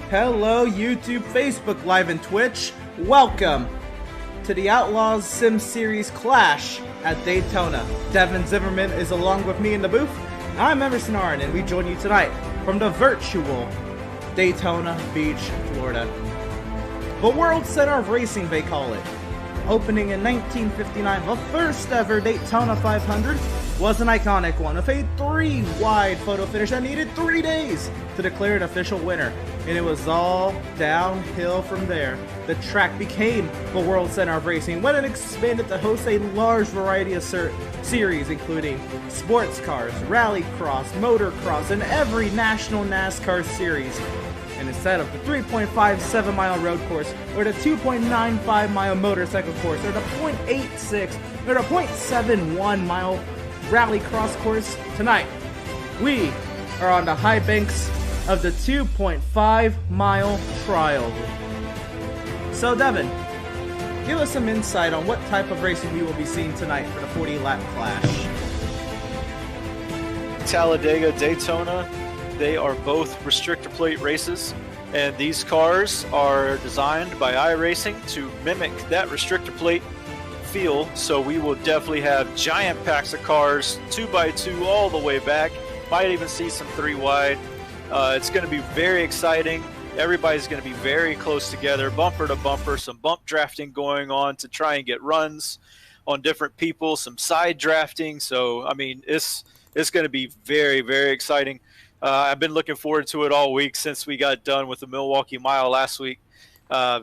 Hello YouTube, Facebook Live, and Twitch. Welcome to the Outlaws Sim Series Clash at Daytona. Devin Zimmerman is along with me in the booth. I'm Emerson Arn, and we join you tonight from the virtual Daytona Beach, Florida. The World Center of Racing, they call it. Opening in 1959, the first ever Daytona 500 was an iconic one with a 3-wide photo finish that needed 3 days to declare an official winner. And it was all downhill from there. The track became the World Center of Racing when it expanded to host a large variety of series, including sports cars, rallycross, motocross, and every national NASCAR series. And instead of the 3.57 mile road course, or the 2.95 mile motorcycle course, or the 0.86 or the 0.71 mile rallycross course, tonight we are on the high banks of the 2.5 mile trial. So Devin, give us some insight on what type of racing we will be seeing tonight for the 40 lap clash. Talladega, Daytona, they are both restrictor plate races, and these cars are designed by iRacing to mimic that restrictor plate feel. So we will definitely have giant packs of cars, 2x2 all the way back. Might even see some 3-wide. It's going to be very exciting. Everybody's going to be very close together, bumper to bumper. Some bump drafting going on to try and get runs on different people. Some side drafting. So I mean, it's going to be very, very exciting. I've been looking forward to it all week since we got done with the Milwaukee Mile last week. All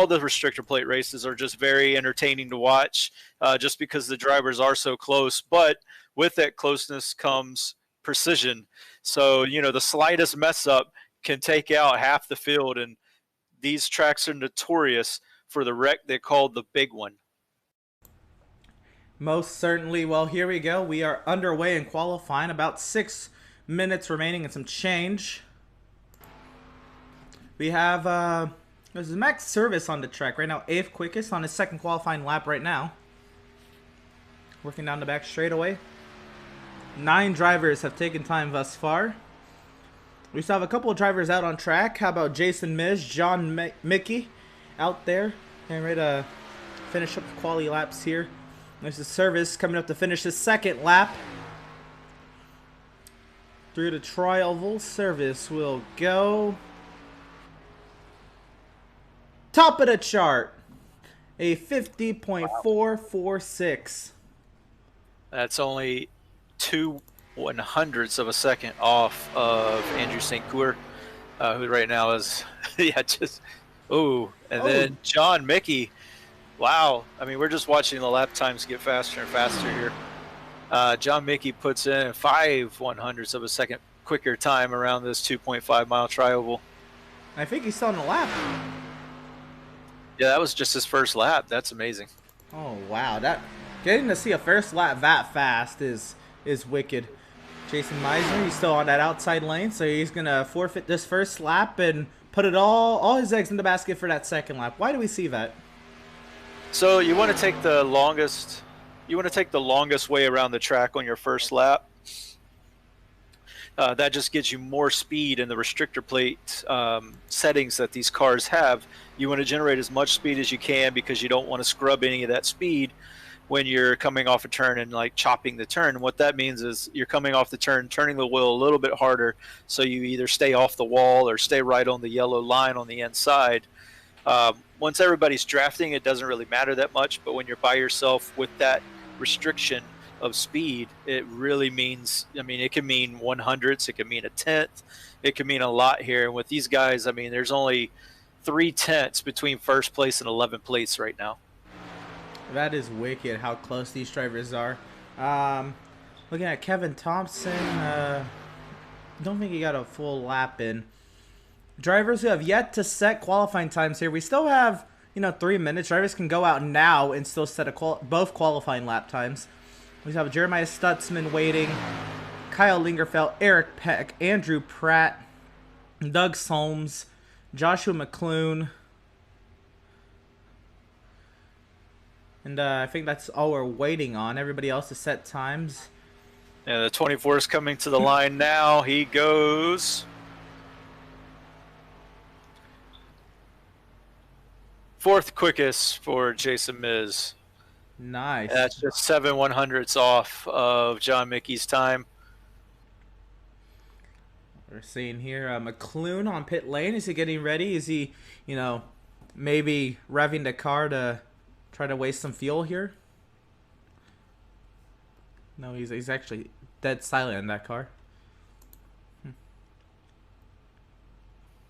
the restrictor plate races are just very entertaining to watch, just because the drivers are so close. But with that closeness comes precision. So, you know, the slightest mess up can take out half the field, and these tracks are notorious for the wreck they called the big one. Most certainly. Well, here we go. We are underway in qualifying. About 6 minutes remaining and some change. We have there's Max Service on the track right now, 8th quickest on his second qualifying lap right now. Working down the back straightaway. 9 drivers have taken time thus far. We still have a couple of drivers out on track. How about Jason Miz, John Mickey out there, getting ready to finish up the quality laps here. There's the Service coming up to finish his second lap. Through the trial, Service will go. Top of the chart, a 50.446. That's only 2/100ths of a second off of Andrew St. Coeur, who right now is, yeah, just, then John Mickey. Wow. I mean, we're just watching the lap times get faster and faster here. John Mickey puts in 5/100ths of a second quicker time around this 2.5 mile tri-oval. I think he's still on the lap. Yeah, that was just his first lap. That's amazing. Oh wow, that getting to see a first lap that fast is wicked. Jason Meisner, he's still on that outside lane, so he's gonna forfeit this first lap and put it all his eggs in the basket for that second lap. Why do we see that? So you want to take the longest. You want to take the longest way around the track on your first lap. That just gives you more speed in the restrictor plate settings that these cars have. You want to generate as much speed as you can because you don't want to scrub any of that speed when you're coming off a turn and like chopping the turn. And what that means is you're coming off the turn, turning the wheel a little bit harder, so you either stay off the wall or stay right on the yellow line on the inside. Once everybody's drafting, it doesn't really matter that much, but when you're by yourself with that restriction of speed, it really means, I mean, it can mean 100ths, it can mean a tenth, it can mean a lot here. And with these guys, I mean, there's only 3/10ths between first place and 11th place right now. That is wicked how close these drivers are. Looking at Kevin Thompson, don't think he got a full lap in. Drivers who have yet to set qualifying times here, we still have 3 minutes. Drivers can go out now and still set both qualifying lap times. We have Jeremiah Stutzman waiting, Kyle Lingerfeld, Eric Peck, Andrew Pratt, Doug Solms, Joshua McClune. And I think that's all we're waiting on. Everybody else has set times. Yeah, the 24 is coming to the line now. He goes 4th quickest for Jason Miz. Nice. That's just 7/100ths off of John Mickey's time. We're seeing here McClune on pit lane. Is he getting ready? Is he, maybe revving the car to try to waste some fuel here? No, he's actually dead silent in that car.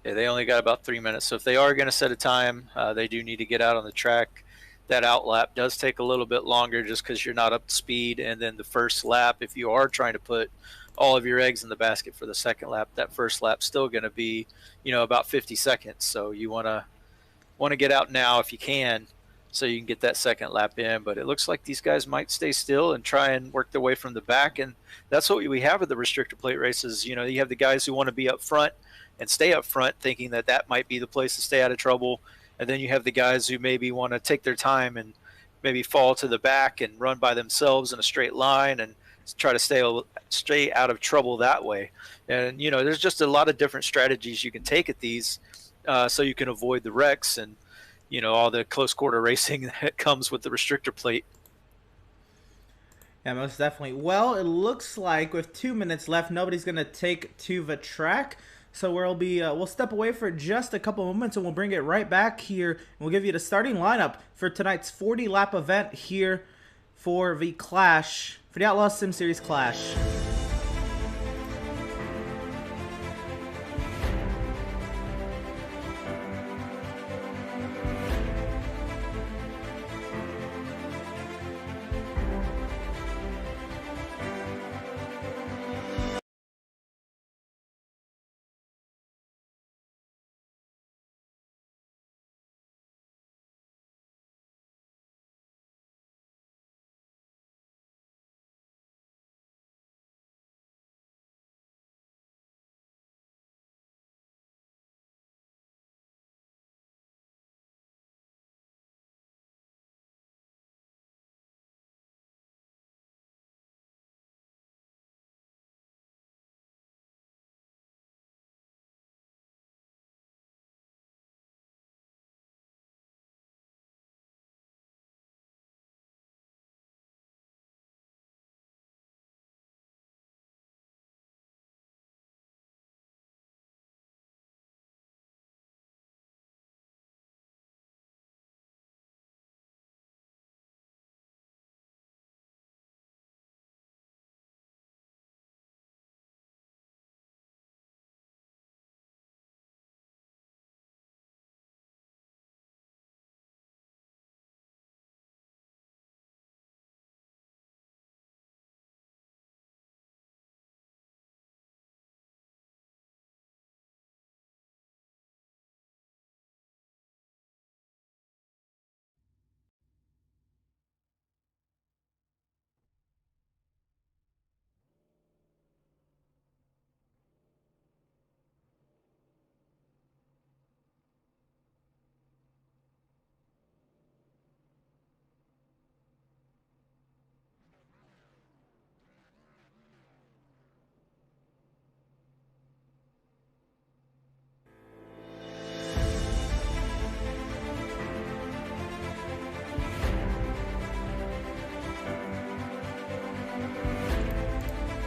Yeah, they only got about 3 minutes. So if they are going to set a time, they do need to get out on the track. That out lap does take a little bit longer just because you're not up to speed. And then the first lap, if you are trying to put all of your eggs in the basket for the second lap, that first lap's still going to be, about 50 seconds. So you want to get out now if you can, so you can get that second lap in. But it looks like these guys might stay still and try and work their way from the back. And that's what we have at the restrictor plate races. You have the guys who want to be up front and stay up front, thinking that might be the place to stay out of trouble. And then you have the guys who maybe want to take their time and maybe fall to the back and run by themselves in a straight line and try to stay out of trouble that way. And, there's just a lot of different strategies you can take at these so you can avoid the wrecks and, all the close quarter racing that comes with the restrictor plate. Yeah, most definitely. Well, it looks like with 2 minutes left, nobody's going to take to the track. So we'll step away for just a couple moments and we'll bring it right back here. And we'll give you the starting lineup for tonight's 40-lap event here for the Clash, for the Outlaws Sim Series Clash.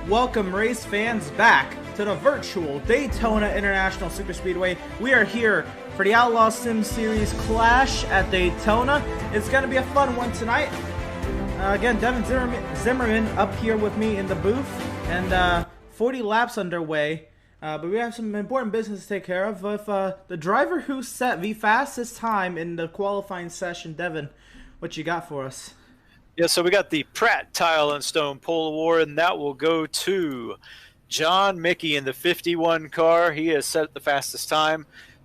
Welcome race fans back to the virtual Daytona International Superspeedway. We are here for the Outlaw Sim Series Clash at Daytona. It's going to be a fun one tonight. Again, Devin Zimmerman up here with me in the booth, and 40 laps underway. But we have some important business to take care of. With the driver who set the fastest time in the qualifying session, Devin, what you got for us? Yeah, so we got the Pratt Tile and Stone Pole Award, and that will go to John Mickey in the 51 car. He has set the fastest time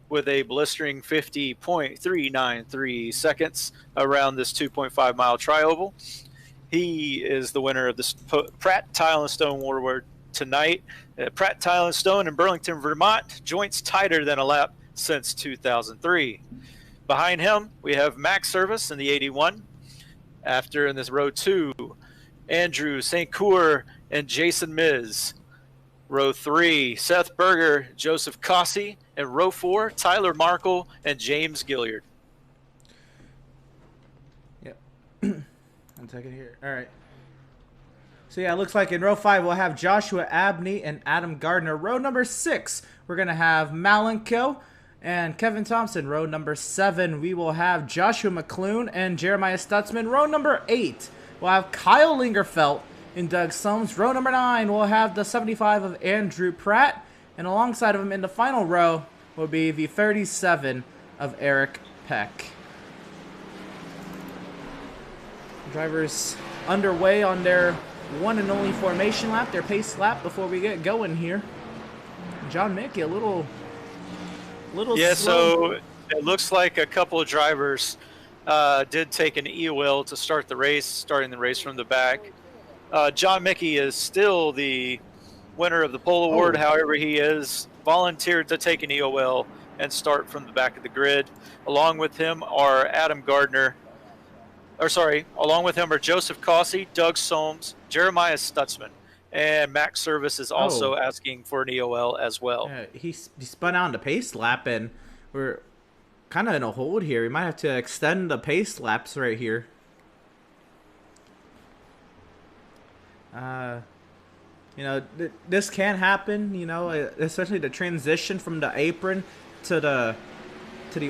with a blistering 50.393 seconds around this 2.5-mile tri-oval. He is the winner of this Pratt Tile and Stone Award tonight. Pratt Tile and Stone in Burlington, Vermont, joints tighter than a lap since 2003. Behind him, we have Max Service in the 81. After in this row 2, Andrew St. Cour and Jason Miz. Row 3, Seth Berger, Joseph Cossey. And row 4, Tyler Markle and James Gilliard. One second here. All right. So yeah, it looks like in row 5 we'll have Joshua Abney and Adam Gardner. Row number 6, we're gonna have Malenko and Kevin Thompson. Row number 7, we will have Joshua McClune and Jeremiah Stutzman. Row number 8, we'll have Kyle Lingerfelt and Doug Soames. Row number 9, we'll have the 75 of Andrew Pratt, and alongside of him in the final row will be the 37 of Eric Peck. Drivers underway on their one and only formation lap, their pace lap before we get going here. John Mickey, a little yeah, slow. so it looks like a couple of drivers did take an EOL to start the race, starting the race from the back. John Mickey is still the winner of the pole award. However, he is volunteered to take an EOL and start from the back of the grid. Along with him are along with him are Joseph Cossey, Doug Soames, Jeremiah Stutzman, and Max Service is also asking for an EOL as well. Yeah, he spun out in the pace lap, and we're kind of in a hold here. We might have to extend the pace laps right here. You know, this can happen, you know, especially the transition from the apron to the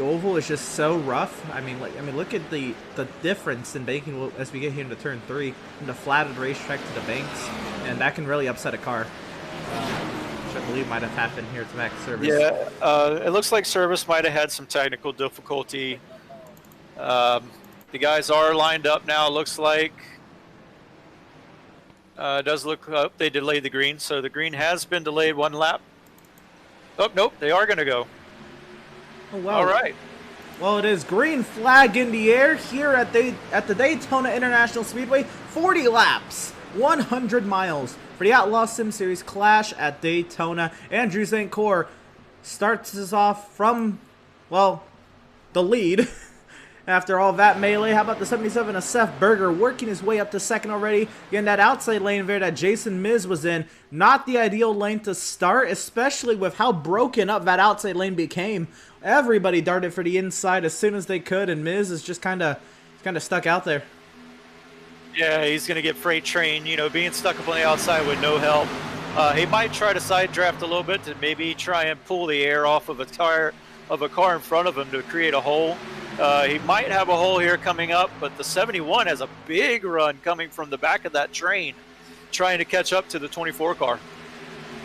oval is just so rough. I mean, look at the difference in banking as we get here into turn 3, from the flatted racetrack to the banks, and that can really upset a car. Which I believe might have happened here to Max Service. Yeah, it looks like Service might have had some technical difficulty. The guys are lined up now. It looks like it does look up. They delayed the green, so the green has been delayed 1 lap. Oh nope, they are going to go. Oh, wow. All right. Well, it is green flag in the air here at the Daytona International Speedway. 40 laps, 100 miles for the Outlaws Sim Series Clash at Daytona. Andrew St. Cyr starts us off from, well, the lead. After all that melee, how about the 77 of Seth Berger working his way up to second already? Again, that outside lane there that Jason Miz was in, not the ideal lane to start, especially with how broken up that outside lane became. Everybody darted for the inside as soon as they could, and Miz is just kind of stuck out there. Yeah, he's going to get freight train, you know, being stuck up on the outside with no help. He might try to side draft a little bit to maybe try and pull the air off of a car in front of him to create a hole. He might have a hole here coming up, but the 71 has a big run coming from the back of that train, trying to catch up to the 24 car.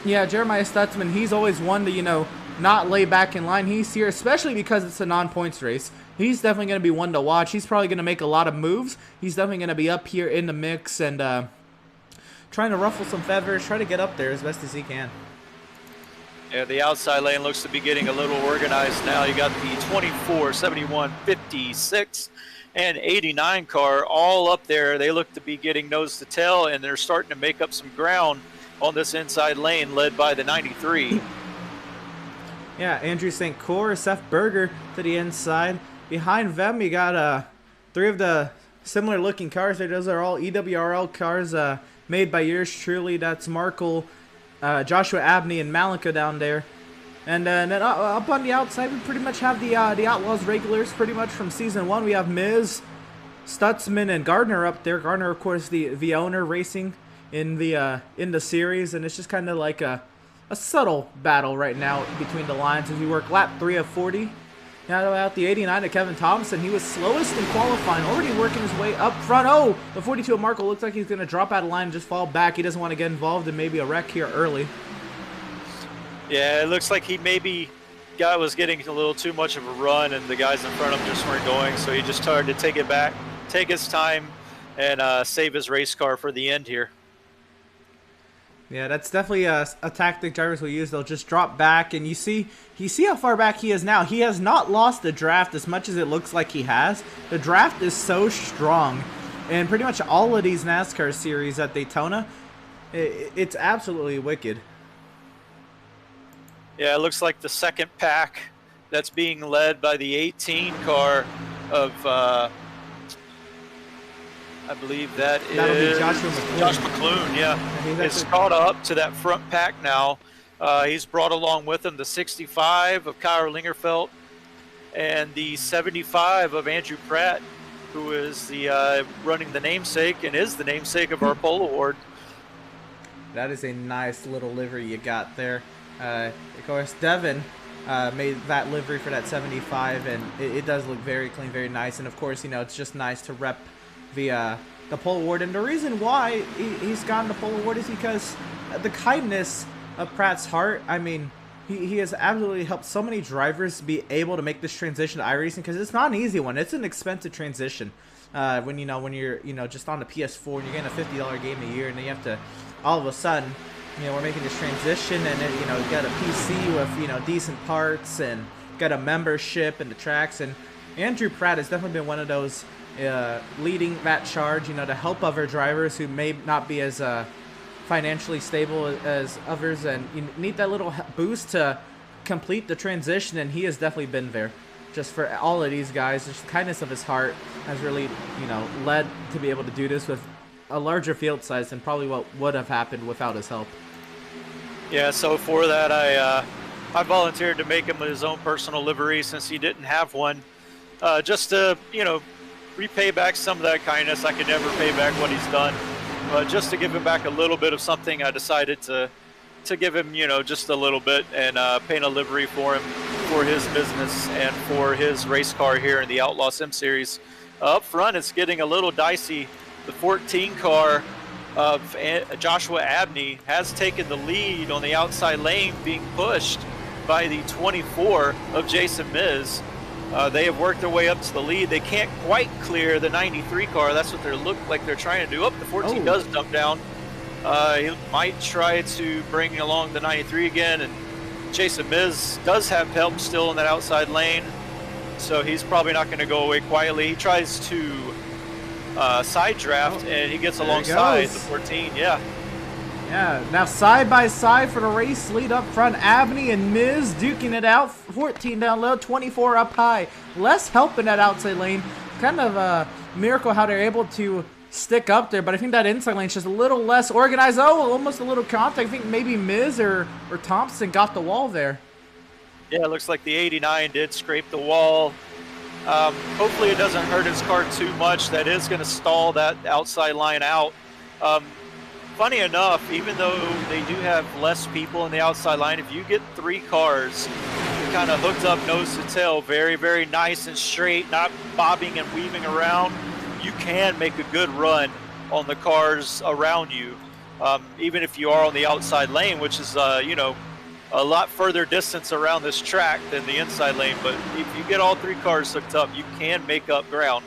Yeah, Jeremiah Stutzman, he's always one to, you know, not lay back in line. He's here, especially because it's a non-points race. He's definitely going to be one to watch. He's probably going to make a lot of moves. He's definitely going to be up here in the mix and trying to ruffle some feathers, try to get up there as best as he can. Yeah, the outside lane looks to be getting a little organized now. You got the 24, 71, 56, and 89 car all up there. They look to be getting nose to tail, and they're starting to make up some ground on this inside lane led by the 93. Yeah, Andrew St. Cyr, Seth Berger to the inside. Behind them, you got 3 of the similar looking cars. Those are all EWRL cars made by yours truly. That's Markle, Joshua Abney, and Malenko down there. And then up on the outside, we pretty much have the Outlaws regulars pretty much from Season 1. We have Miz, Stutzman, and Gardner up there. Gardner, of course, the owner racing in the series. And it's just kind of like a subtle battle right now between the lines as we work lap 3 of 40. Now out the 89 to Kevin Thompson. He was slowest in qualifying, already working his way up front. Oh, the 42 of Markle looks like he's going to drop out of line and just fall back. He doesn't want to get involved in maybe a wreck here early. Yeah, it looks like he maybe was getting a little too much of a run, and the guys in front of him just weren't going, so he just started to take it back, take his time, and save his race car for the end here. Yeah, that's definitely a tactic drivers will use. They'll just drop back, and you see how far back he is now. He has not lost the draft as much as it looks like he has. The draft is so strong, and pretty much all of these NASCAR series at Daytona, it's absolutely wicked. Yeah, it looks like the second pack that's being led by the 18 car of, I believe that'll be Joshua McClune. Josh McClune, yeah. It's caught up to that front pack now. He's brought along with him the 65 of Kyle Lingerfelt and the 75 of Andrew Pratt. who is the running the namesake and is the namesake of our pole award. That is a nice little livery you got there. Of course, Devin made that livery for that 75, and it does look very clean, very nice. And of course, you know, it's just nice to rep the pole award. And the reason why he's gotten the pole award is because the kindness of Pratt's heart. I mean, he has absolutely helped so many drivers be able to make this transition to iRacing, because it's not an easy one. It's an expensive transition. When you're just on the PS4 and you're getting a $50 game a year, and then you have to all of a sudden, you know, we're making this transition, and then, you know, you got a PC with, you know, decent parts, and got a membership and the tracks. And Andrew Pratt has definitely been one of those leading that charge, you know, to help other drivers who may not be as financially stable as others, and you need that little boost to complete the transition, and he has definitely been there. Just for all of these guys, just the kindness of his heart has really, you know, led to be able to do this with a larger field size than probably what would have happened without his help. Yeah, so for that, I volunteered to make him his own personal livery since he didn't have one, just to, you know, repay back some of that kindness. I could never pay back what he's done, but just to give him back a little bit of something, I decided to give him, you know, just a little bit, and paint a livery for him, for his business and for his race car here in the Outlaw Sim Series. Up front, it's getting a little dicey. The 14 car of Joshua Abney has taken the lead on the outside lane, being pushed by the 24 of Jason Miz. They have worked their way up to the lead. They can't quite clear the 93 car. That's what they look like they're trying to do. The 14 does dump down. He might try to bring along the 93 again, and Jason Miz does have help still in that outside lane, so he's probably not going to go away quietly. He tries to side draft, and he gets alongside the 14. Yeah, now side by side for the race lead up front, Abney and Miz duking it out. 14 down low, 24 up high. Less help in that outside lane. Kind of a miracle how they're able to stick up there, but I think that inside lane's just a little less organized. Almost a little contact. I think maybe Miz or Thompson got the wall there. Yeah, it looks like the 89 did scrape the wall. Hopefully it doesn't hurt his car too much. That is going to stall that outside line out. Funny enough, even though they do have less people in the outside line, if you get 3 cars kind of hooked up nose to tail, very, very nice and straight, not bobbing and weaving around, you can make a good run on the cars around you, even if you are on the outside lane, which is, you know, a lot further distance around this track than the inside lane. But if you get all 3 cars hooked up, you can make up ground.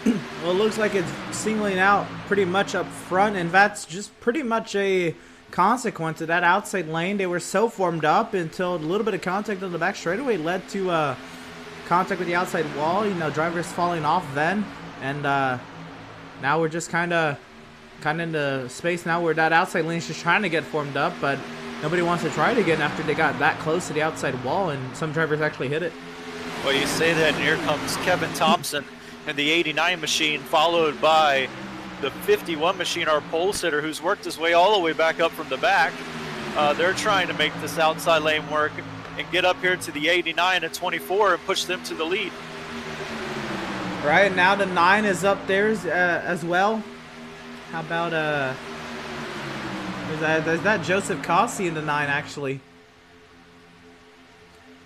Well, it looks like it's singling out pretty much up front, and that's just pretty much a consequence of that outside lane. They were so formed up until a little bit of contact on the back straightaway led to contact with the outside wall. You know, drivers falling off then, and now we're just kind of into space now where that outside lane is just trying to get formed up, but nobody wants to try it again after they got that close to the outside wall, and some drivers actually hit it. Well, you say that, and here comes Kevin Thompson and the 89 machine, followed by the 51 machine, our pole sitter, who's worked his way all the way back up from the back. They're trying to make this outside lane work and get up here to the 89 and 24 and push them to the lead. Right, now the 9 is up there as well. How about is that Joseph Cossey in the 9 actually?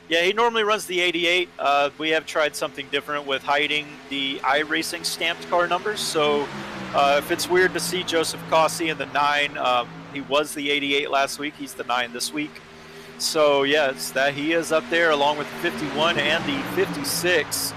Yeah, he normally runs the 88. We have tried something different with hiding the iRacing stamped car numbers. So if it's weird to see Joseph Cossey in the 9, he was the 88 last week. He's the 9 this week. So yeah, it's that he is up there along with the 51 and the 56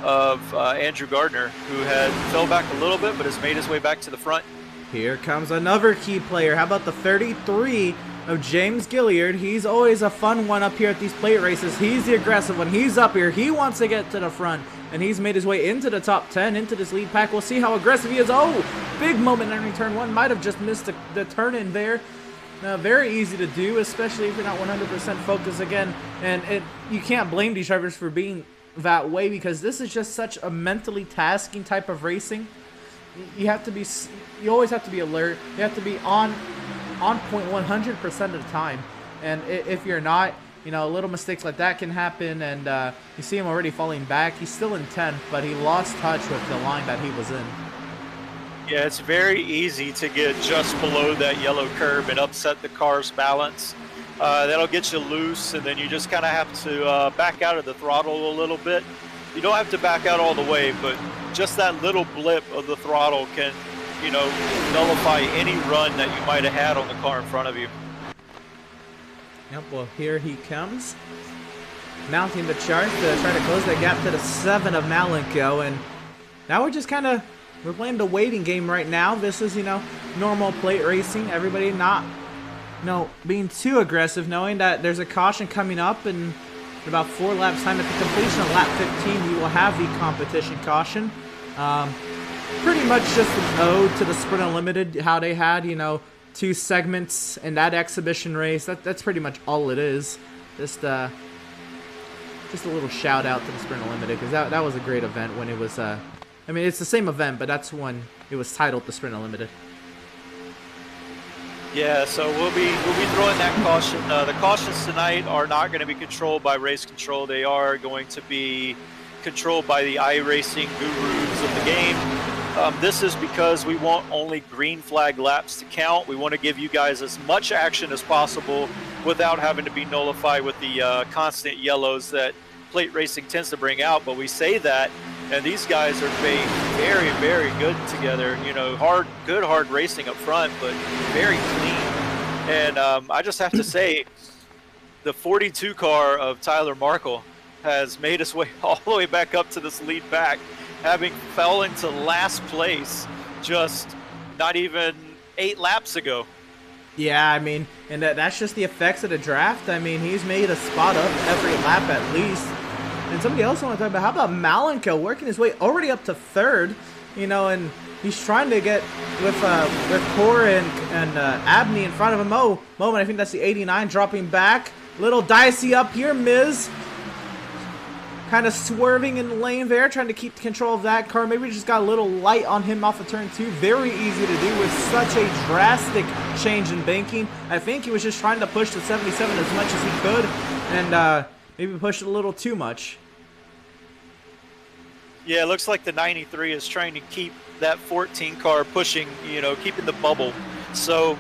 of Andrew Gardner, who had fell back a little bit but has made his way back to the front. Here comes another key player. How about the 33 of James Gilliard? He's always a fun one up here at these plate races. He's the aggressive one. He's up here. He wants to get to the front, and he's made his way into the top 10, into this lead pack. We'll see how aggressive he is. Oh, big moment entering turn 1. Might have just missed the turn in there. Very easy to do, especially if you're not 100% focused again. And you can't blame these drivers for being that way, because this is just such a mentally tasking type of racing. You always have to be alert. You have to be on point 100% of the time. And if you're not, you know, little mistakes like that can happen, and you see him already falling back. He's still in 10th, but he lost touch with the line that he was in. Yeah, it's very easy to get just below that yellow curb and upset the car's balance. That'll get you loose, and then you just kind of have to back out of the throttle a little bit. You don't have to back out all the way, but just that little blip of the throttle can, you know, nullify any run that you might have had on the car in front of you. Yep, well, here he comes. Mounting the charge to try to close that gap to the 7 of Malenko, and now we're just kind of, we're playing the waiting game right now. This is, you know, normal plate racing. Everybody not, you know, being too aggressive, knowing that there's a caution coming up, and in about 4 laps time at the completion of lap 15, we will have the competition caution. Pretty much just an ode to the Sprint Unlimited, how they had, you know, 2 segments in that exhibition race. That's pretty much all it is. Just a little shout out to the Sprint Unlimited, because that was a great event when it was, I mean, it's the same event, but that's when it was titled the Sprint Unlimited. Yeah, so we'll be throwing that caution. The cautions tonight are not going to be controlled by race control. They are going to be controlled by the iRacing gurus of the game. This is because we want only green flag laps to count. We want to give you guys as much action as possible without having to be nullified with the constant yellows that plate racing tends to bring out. But we say that, and these guys are being very, very good together. You know, good hard racing up front, but very clean. And I just have to say, the 42 car of Tyler Markle has made his way all the way back up to this lead pack, having fell into last place just not even 8 laps ago. Yeah, I mean, and that's just the effects of the draft. I mean, he's made a spot up every lap at least. And somebody else I want to talk about, how about Malenko working his way already up to 3rd, you know, and he's trying to get with Core and Abney in front of him. Moment, I think that's the 89 dropping back. Little dicey up here, Miz. Kind of swerving in the lane there, trying to keep control of that car. Maybe just got a little light on him off of turn 2. Very easy to do with such a drastic change in banking. I think he was just trying to push the 77 as much as he could, and maybe pushed it a little too much. Yeah, it looks like the 93 is trying to keep that 14 car pushing, you know, keeping the bubble. So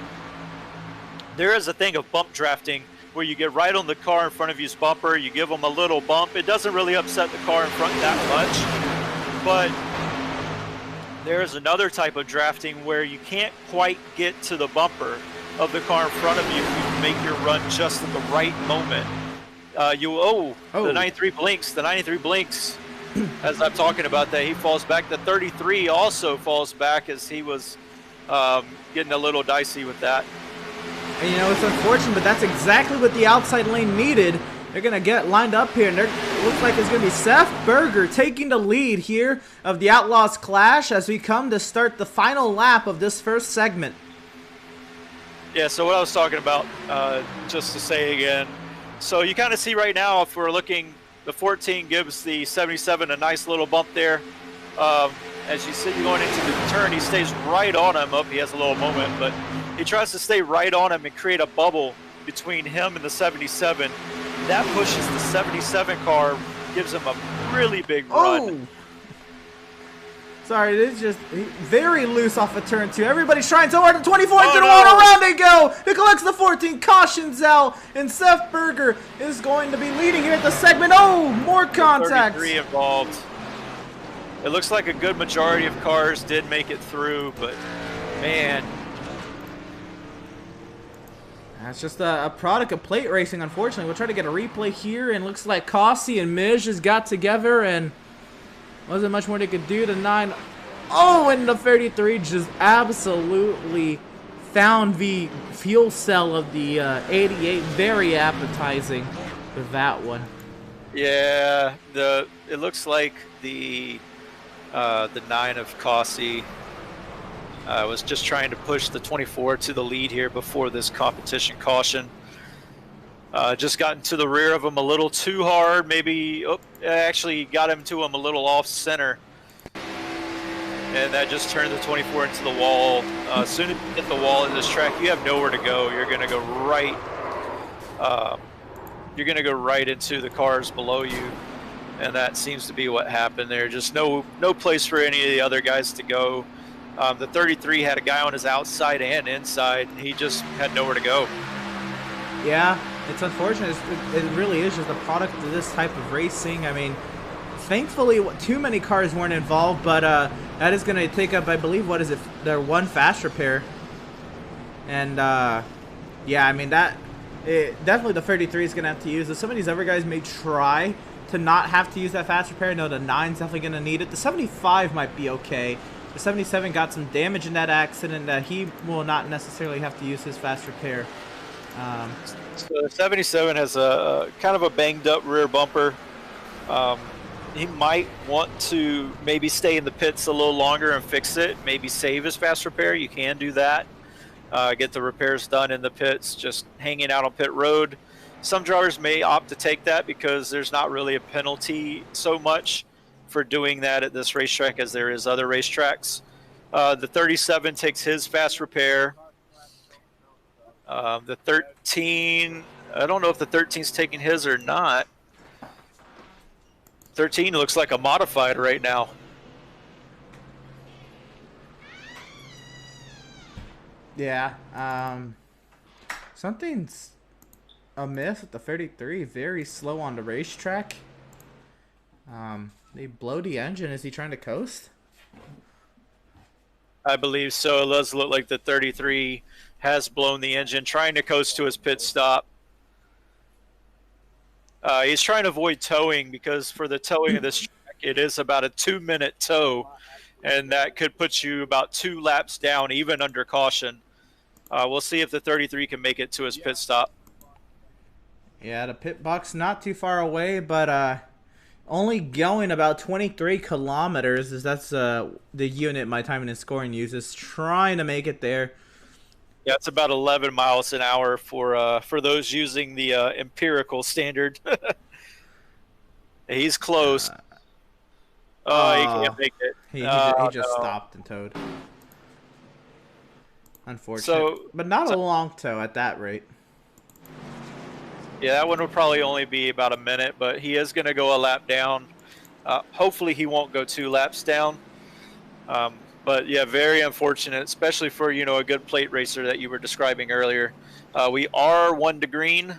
there is a thing of bump drafting where you get right on the car in front of you's bumper, you give them a little bump. It doesn't really upset the car in front that much, but there is another type of drafting where you can't quite get to the bumper of the car in front of you. You make your run just at the right moment. The 93 blinks. The 93 blinks. As I'm talking about that, he falls back. The 33 also falls back as he was getting a little dicey with that. And, you know, it's unfortunate, but that's exactly what the outside lane needed. They're going to get lined up here, and it looks like it's going to be Seth Berger taking the lead here of the Outlaws Clash as we come to start the final lap of this first segment. Yeah, so what I was talking about, just to say again, so you kind of see right now, if we're looking, the 14 gives the 77 a nice little bump there. As you see going into the turn, he stays right on him. He has a little moment, but he tries to stay right on him and create a bubble between him and the 77. That pushes the 77 car, gives him a really big run. Sorry, it is just very loose off of turn 2. Everybody's trying so hard. The 24 into the wall, around they go. He collects the 14, cautions out, and Seth Berger is going to be leading here at the segment. More contact. 33 involved. It looks like a good majority of cars did make it through, but man. That's just a product of plate racing, unfortunately. We'll try to get a replay here, and looks like Kossi and Miz just got together, and wasn't much more they could do. The 9. And the 33 just absolutely found the fuel cell of the 88. Very appetizing with that one. Yeah, it looks like the 9 of Kossi was just trying to push the 24 to the lead here before this competition caution. Just got into the rear of him a little too hard. Maybe actually got him to him a little off center, and that just turned the 24 into the wall. As soon as you hit the wall in this track, you have nowhere to go. You're going to go right you're going to go right into the cars below you, and that seems to be what happened there. Just no place for any of the other guys to go. The 33 had a guy on his outside and inside, and he just had nowhere to go. Yeah, it's unfortunate. It really is just a product of this type of racing. I mean, thankfully, too many cars weren't involved, but that is going to take up, I believe, what is it, their one fast repair. And, yeah, I mean, definitely the 33 is going to have to use it. Some of these other guys may try to not have to use that fast repair. No, the 9's definitely going to need it. The 75 might be okay. The 77 got some damage in that accident that he will not necessarily have to use his fast repair. So the 77 has a kind of a banged up rear bumper. He might want to maybe stay in the pits a little longer and fix it, maybe save his fast repair. You can do that. Get the repairs done in the pits, just hanging out on pit road. Some drivers may opt to take that because there's not really a penalty so much for doing that at this racetrack as there is other racetracks. The 37 takes his fast repair. The 13, I don't know if the 13's taking his or not. 13 looks like a modified right now. Yeah, something's amiss with the 33. Very slow on the racetrack. They blow the engine. Is he trying to coast? I believe so. It does look like the 33 has blown the engine, trying to coast to his pit stop. He's trying to avoid towing because for the towing of this track, it is about a 2-minute tow, and that could put you about 2 laps down, even under caution. We'll see if the 33 can make it to his pit stop. Yeah, the pit box not too far away, but only going about 23 kilometers. That's the unit my timing and scoring uses. Trying to make it there. Yeah, it's about 11 miles an hour for those using the empirical standard. He's close. He can't make it. He just stopped and towed. Unfortunate. But not a long tow at that rate. Yeah, that one would probably only be about a minute, but he is going to go a lap down. Hopefully he won't go 2 laps down. But yeah, very unfortunate, especially for, a good plate racer that you were describing earlier. We are 1 to green.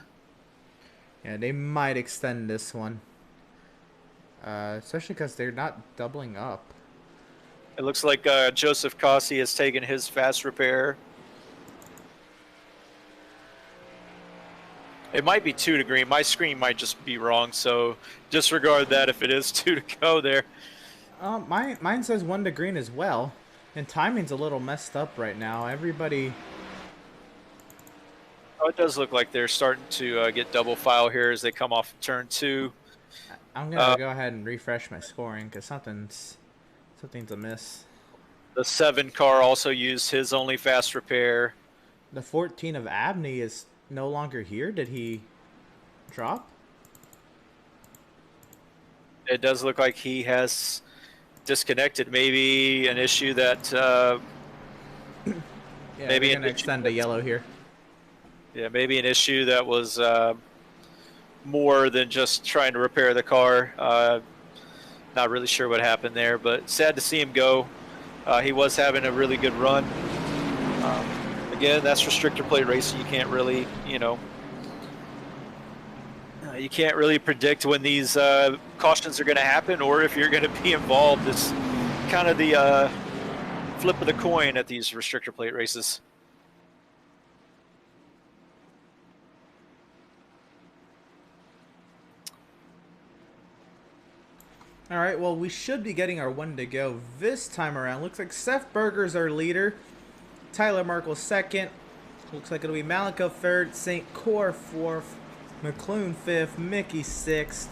Yeah, they might extend this one. Especially because they're not doubling up. It looks like Joseph Cossey has taken his fast repair. It might be 2 to green. My screen might just be wrong, so disregard that if it is 2 to go there. Mine says 1 to green as well, and timing's a little messed up right now. Everybody. Oh, it does look like they're starting to get double file here as they come off turn 2. I'm gonna go ahead and refresh my scoring because something's amiss. The 7 car also used his only fast repair. The 14 of Abney is no longer here. Did he drop? It does look like he has disconnected. Maybe an issue that yeah, maybe we're gonna extend the yellow here. Yeah, maybe an issue that was more than just trying to repair the car. Not really sure what happened there, but sad to see him go. He was having a really good run. Again, that's restrictor plate racing. You can't really, you can't really predict when these cautions are going to happen or if you're going to be involved. It's kind of the flip of the coin at these restrictor plate races. All right, well, we should be getting our 1 to go this time around. Looks like Seth Berger's our leader. Tyler Merkel 2nd. Looks like it'll be Malika 3rd, St. Cor 4th, McClune 5th, Mickey 6th.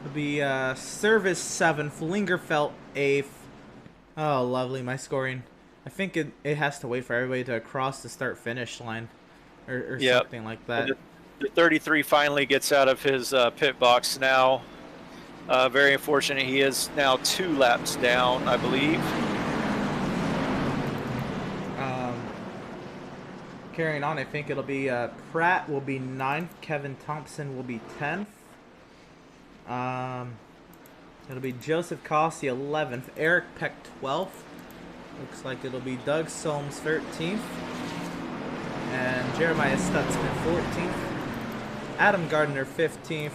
It'll be Service 7th, Lingerfelt 8th. Oh, lovely, my scoring. I think it has to wait for everybody to cross the start-finish line or something like that. The 33 finally gets out of his pit box now. Very unfortunate. He is now 2 laps down, I believe. carrying on, I think it'll be Pratt will be 9th, Kevin Thompson will be 10th. It'll be Joseph Cossey 11th, Eric Peck 12th. Looks like it'll be Doug Solms 13th, and Jeremiah Stutzman 14th. Adam Gardner 15th.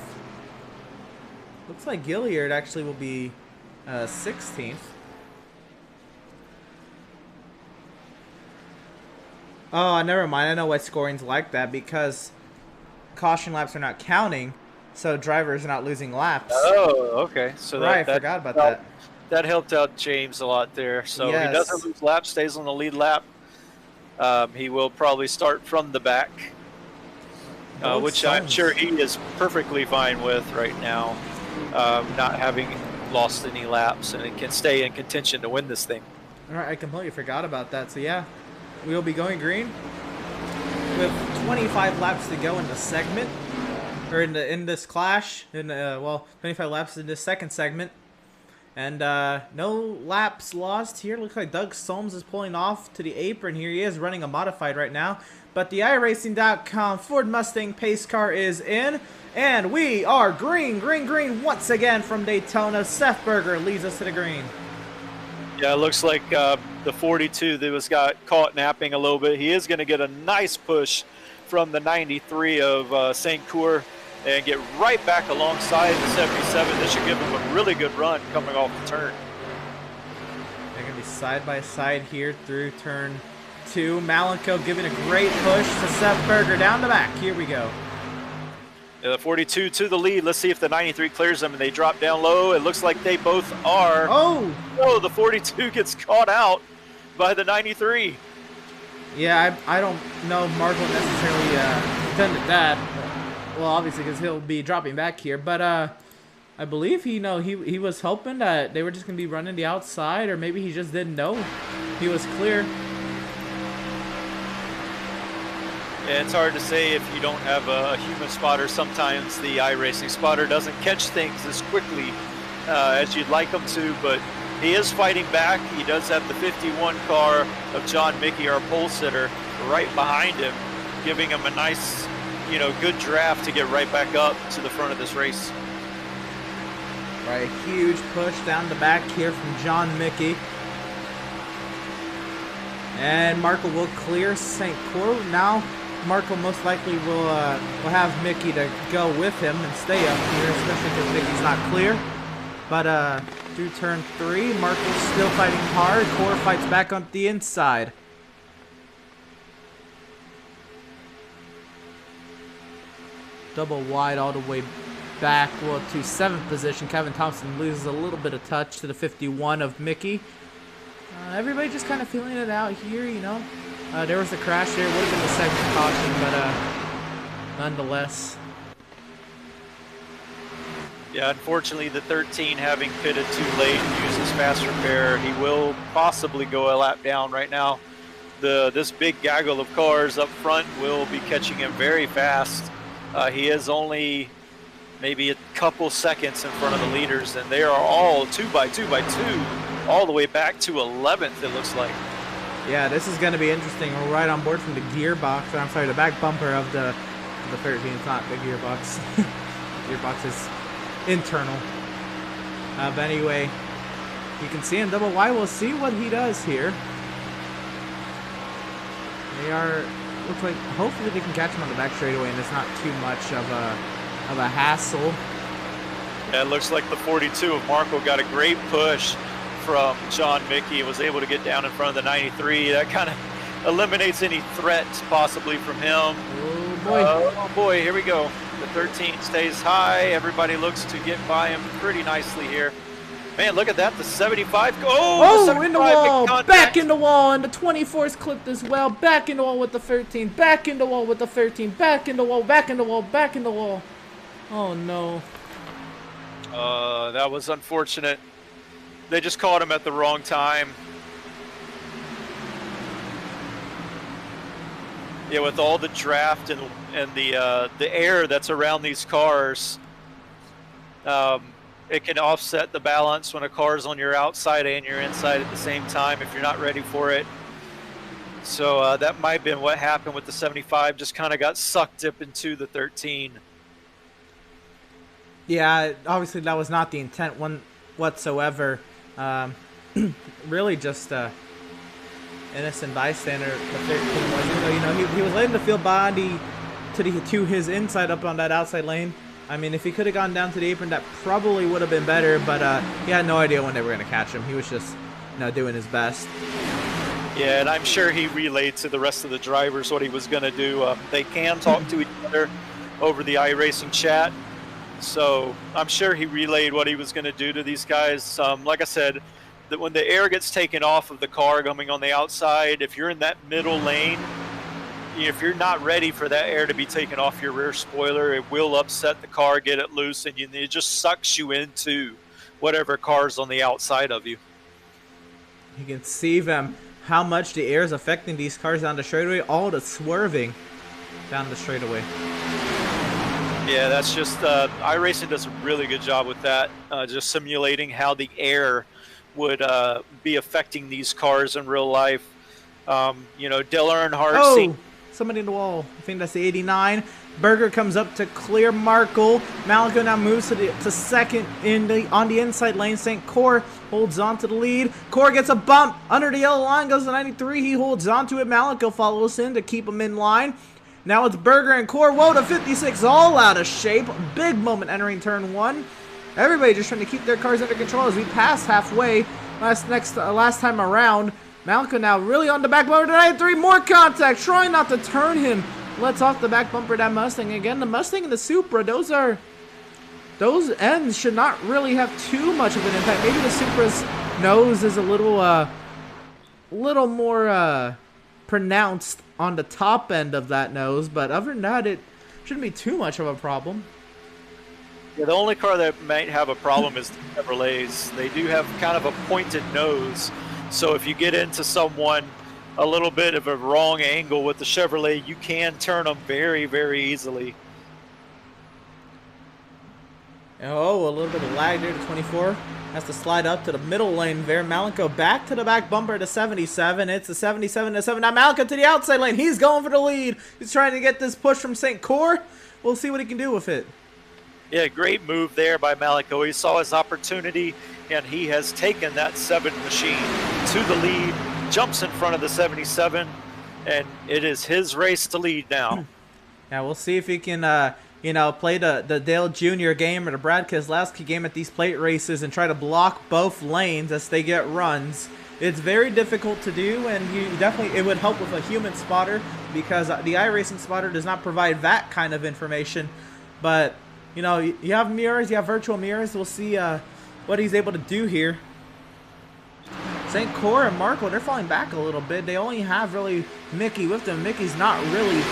Looks like Gilliard actually will be 16th. Oh, never mind. I know why scoring's like that, because caution laps are not counting, so drivers are not losing laps. Oh, okay. So right, I forgot about that. That helped out James a lot there. So yes. He doesn't lose laps, stays on the lead lap. He will probably start from the back, which I'm sure he is perfectly fine with right now, not having lost any laps, and it can stay in contention to win this thing. All right, I completely forgot about that. So yeah, we'll be going green with 25 laps to go in the segment, or in this clash. Well, 25 laps in this second segment. And no laps lost here. Looks like Doug Solms is pulling off to the apron. Here he is running a modified right now. But the iRacing.com Ford Mustang pace car is in. And we are green, green, green once again from Daytona. Seth Berger leads us to the green. Yeah, it looks like the 42 that got caught napping a little bit. He is going to get a nice push from the 93 of St. Cour and get right back alongside the 77. This should give him a really good run coming off the turn. They're going to be side by side here through turn 2. Malenko giving a great push to Seth Berger down the back. Here we go. Yeah, the 42 to the lead. Let's see if the 93 clears them, and they drop down low. It looks like they both are. Oh, the 42 gets caught out by the 93. Yeah, I don't know Marco necessarily intended that. Well, obviously, because he'll be dropping back here. But I believe he was hoping that they were just going to be running the outside, or maybe he just didn't know he was clear. Yeah, it's hard to say if you don't have a human spotter. Sometimes the iRacing spotter doesn't catch things as quickly as you'd like them to, but he is fighting back. He does have the 51 car of John Mickey, our pole sitter, right behind him, giving him a nice, good draft to get right back up to the front of this race. Right, a huge push down the back here from John Mickey. And Marco will clear St. Cour. Now Marco most likely will have Mickey to go with him and stay up here, especially because Mickey's not clear. But through turn 3, Marco's still fighting hard. Cour fights back on the inside. Double wide all the way back, well, to 7th position. Kevin Thompson loses a little bit of touch to the 51 of Mickey. Everybody just kind of feeling it out here, There was a crash there. Would have been the second caution, but nonetheless. Yeah, unfortunately, the 13 having pitted too late and uses fast repair, he will possibly go a lap down right now. This big gaggle of cars up front will be catching him very fast. He is only maybe a couple seconds in front of the leaders, and they are all 2 by 2 by 2, all the way back to 11th, it looks like. Yeah, this is going to be interesting. We're right on board from the gearbox. I'm sorry, the back bumper of the 13. It's not the gearbox. Gearbox is internal. But anyway, you can see in double Y. We'll see what he does here. Looks like hopefully they can catch him on the back straightaway, and it's not too much of a hassle. Yeah, it looks like the 42 of Marco got a great push from John Mickey and was able to get down in front of the 93. That kind of eliminates any threats possibly from him. Oh boy. Oh boy, here we go. The 13 stays high. Everybody looks to get by him pretty nicely here. Man, look at that. The 75. Oh, in the wall. Back in the wall. And the 24's clipped as well. Back in the wall with the 13. Back in the wall with the 13. Back in the wall. Back in the wall. Back in the wall. Oh, no. That was unfortunate. They just caught him at the wrong time. Yeah, with all the draft and the air that's around these cars, it can offset the balance when a car's on your outside and your inside at the same time if you're not ready for it. So that might have been what happened with the 75. Just kind of got sucked up into the 13. Yeah, obviously that was not the intent whatsoever. Really just innocent bystander. The 13 was, he was letting the field body to his inside up on that outside lane. I mean, if he could have gone down to the apron, that probably would have been better. But he had no idea when they were going to catch him. He was just, doing his best. Yeah, and I'm sure he relayed to the rest of the drivers what he was going to do. They can talk to each other over the iRacing chat. So I'm sure he relayed what he was going to do to these guys. Like I said, that when the air gets taken off of the car coming on the outside, if you're in that middle lane, if you're not ready for that air to be taken off your rear spoiler, it will upset the car, get it loose, and it just sucks you into whatever car's on the outside of you. You can see them, how much the air is affecting these cars down the straightaway, all the swerving down the straightaway. Yeah, that's just, iRacing does a really good job with that, just simulating how the air would be affecting these cars in real life. Dale Earnhardt. Somebody in the wall. I think that's the 89. Berger comes up to clear Markle. Malico now moves to second on the inside lane. St. Cor holds on to the lead. Cor gets a bump under the yellow line, goes to 93. He holds on to it. Malico follows in to keep him in line. Now it's Berger and Cor. Whoa, to 56, all out of shape. Big moment entering turn 1. Everybody just trying to keep their cars under control as we pass halfway last time around. Malico now really on the back bumper to 93. More contact, trying not to turn him. Lets off the back bumper that Mustang again. The Mustang and the Supra, those ends should not really have too much of an impact. Maybe the Supra's nose is a little more pronounced on the top end of that nose, but other than that, it shouldn't be too much of a problem. Yeah, the only car that might have a problem is the Chevrolets. They do have kind of a pointed nose, so if you get into someone a little bit of a wrong angle with the Chevrolet, you can turn them very, very easily. Oh, a little bit of lag there to 24. Has to slide up to the middle lane there. Malico back to the back bumper to 77. It's a 77 to 7. Now Malico to the outside lane. He's going for the lead. He's trying to get this push from St. Cor. We'll see what he can do with it. Yeah, great move there by Malico. He saw his opportunity, and he has taken that 7 machine to the lead, jumps in front of the 77, and it is his race to lead now. Yeah, we'll see if he can, play the Dale Jr. game or the Brad Keselowski game at these plate races and try to block both lanes as they get runs. It's very difficult to do, and it would help with a human spotter because the iRacing spotter does not provide that kind of information. But you have mirrors, you have virtual mirrors. We'll see what he's able to do here. St. Cor and Markle, they're falling back a little bit. They only have really Mickey with them. Mickey's not really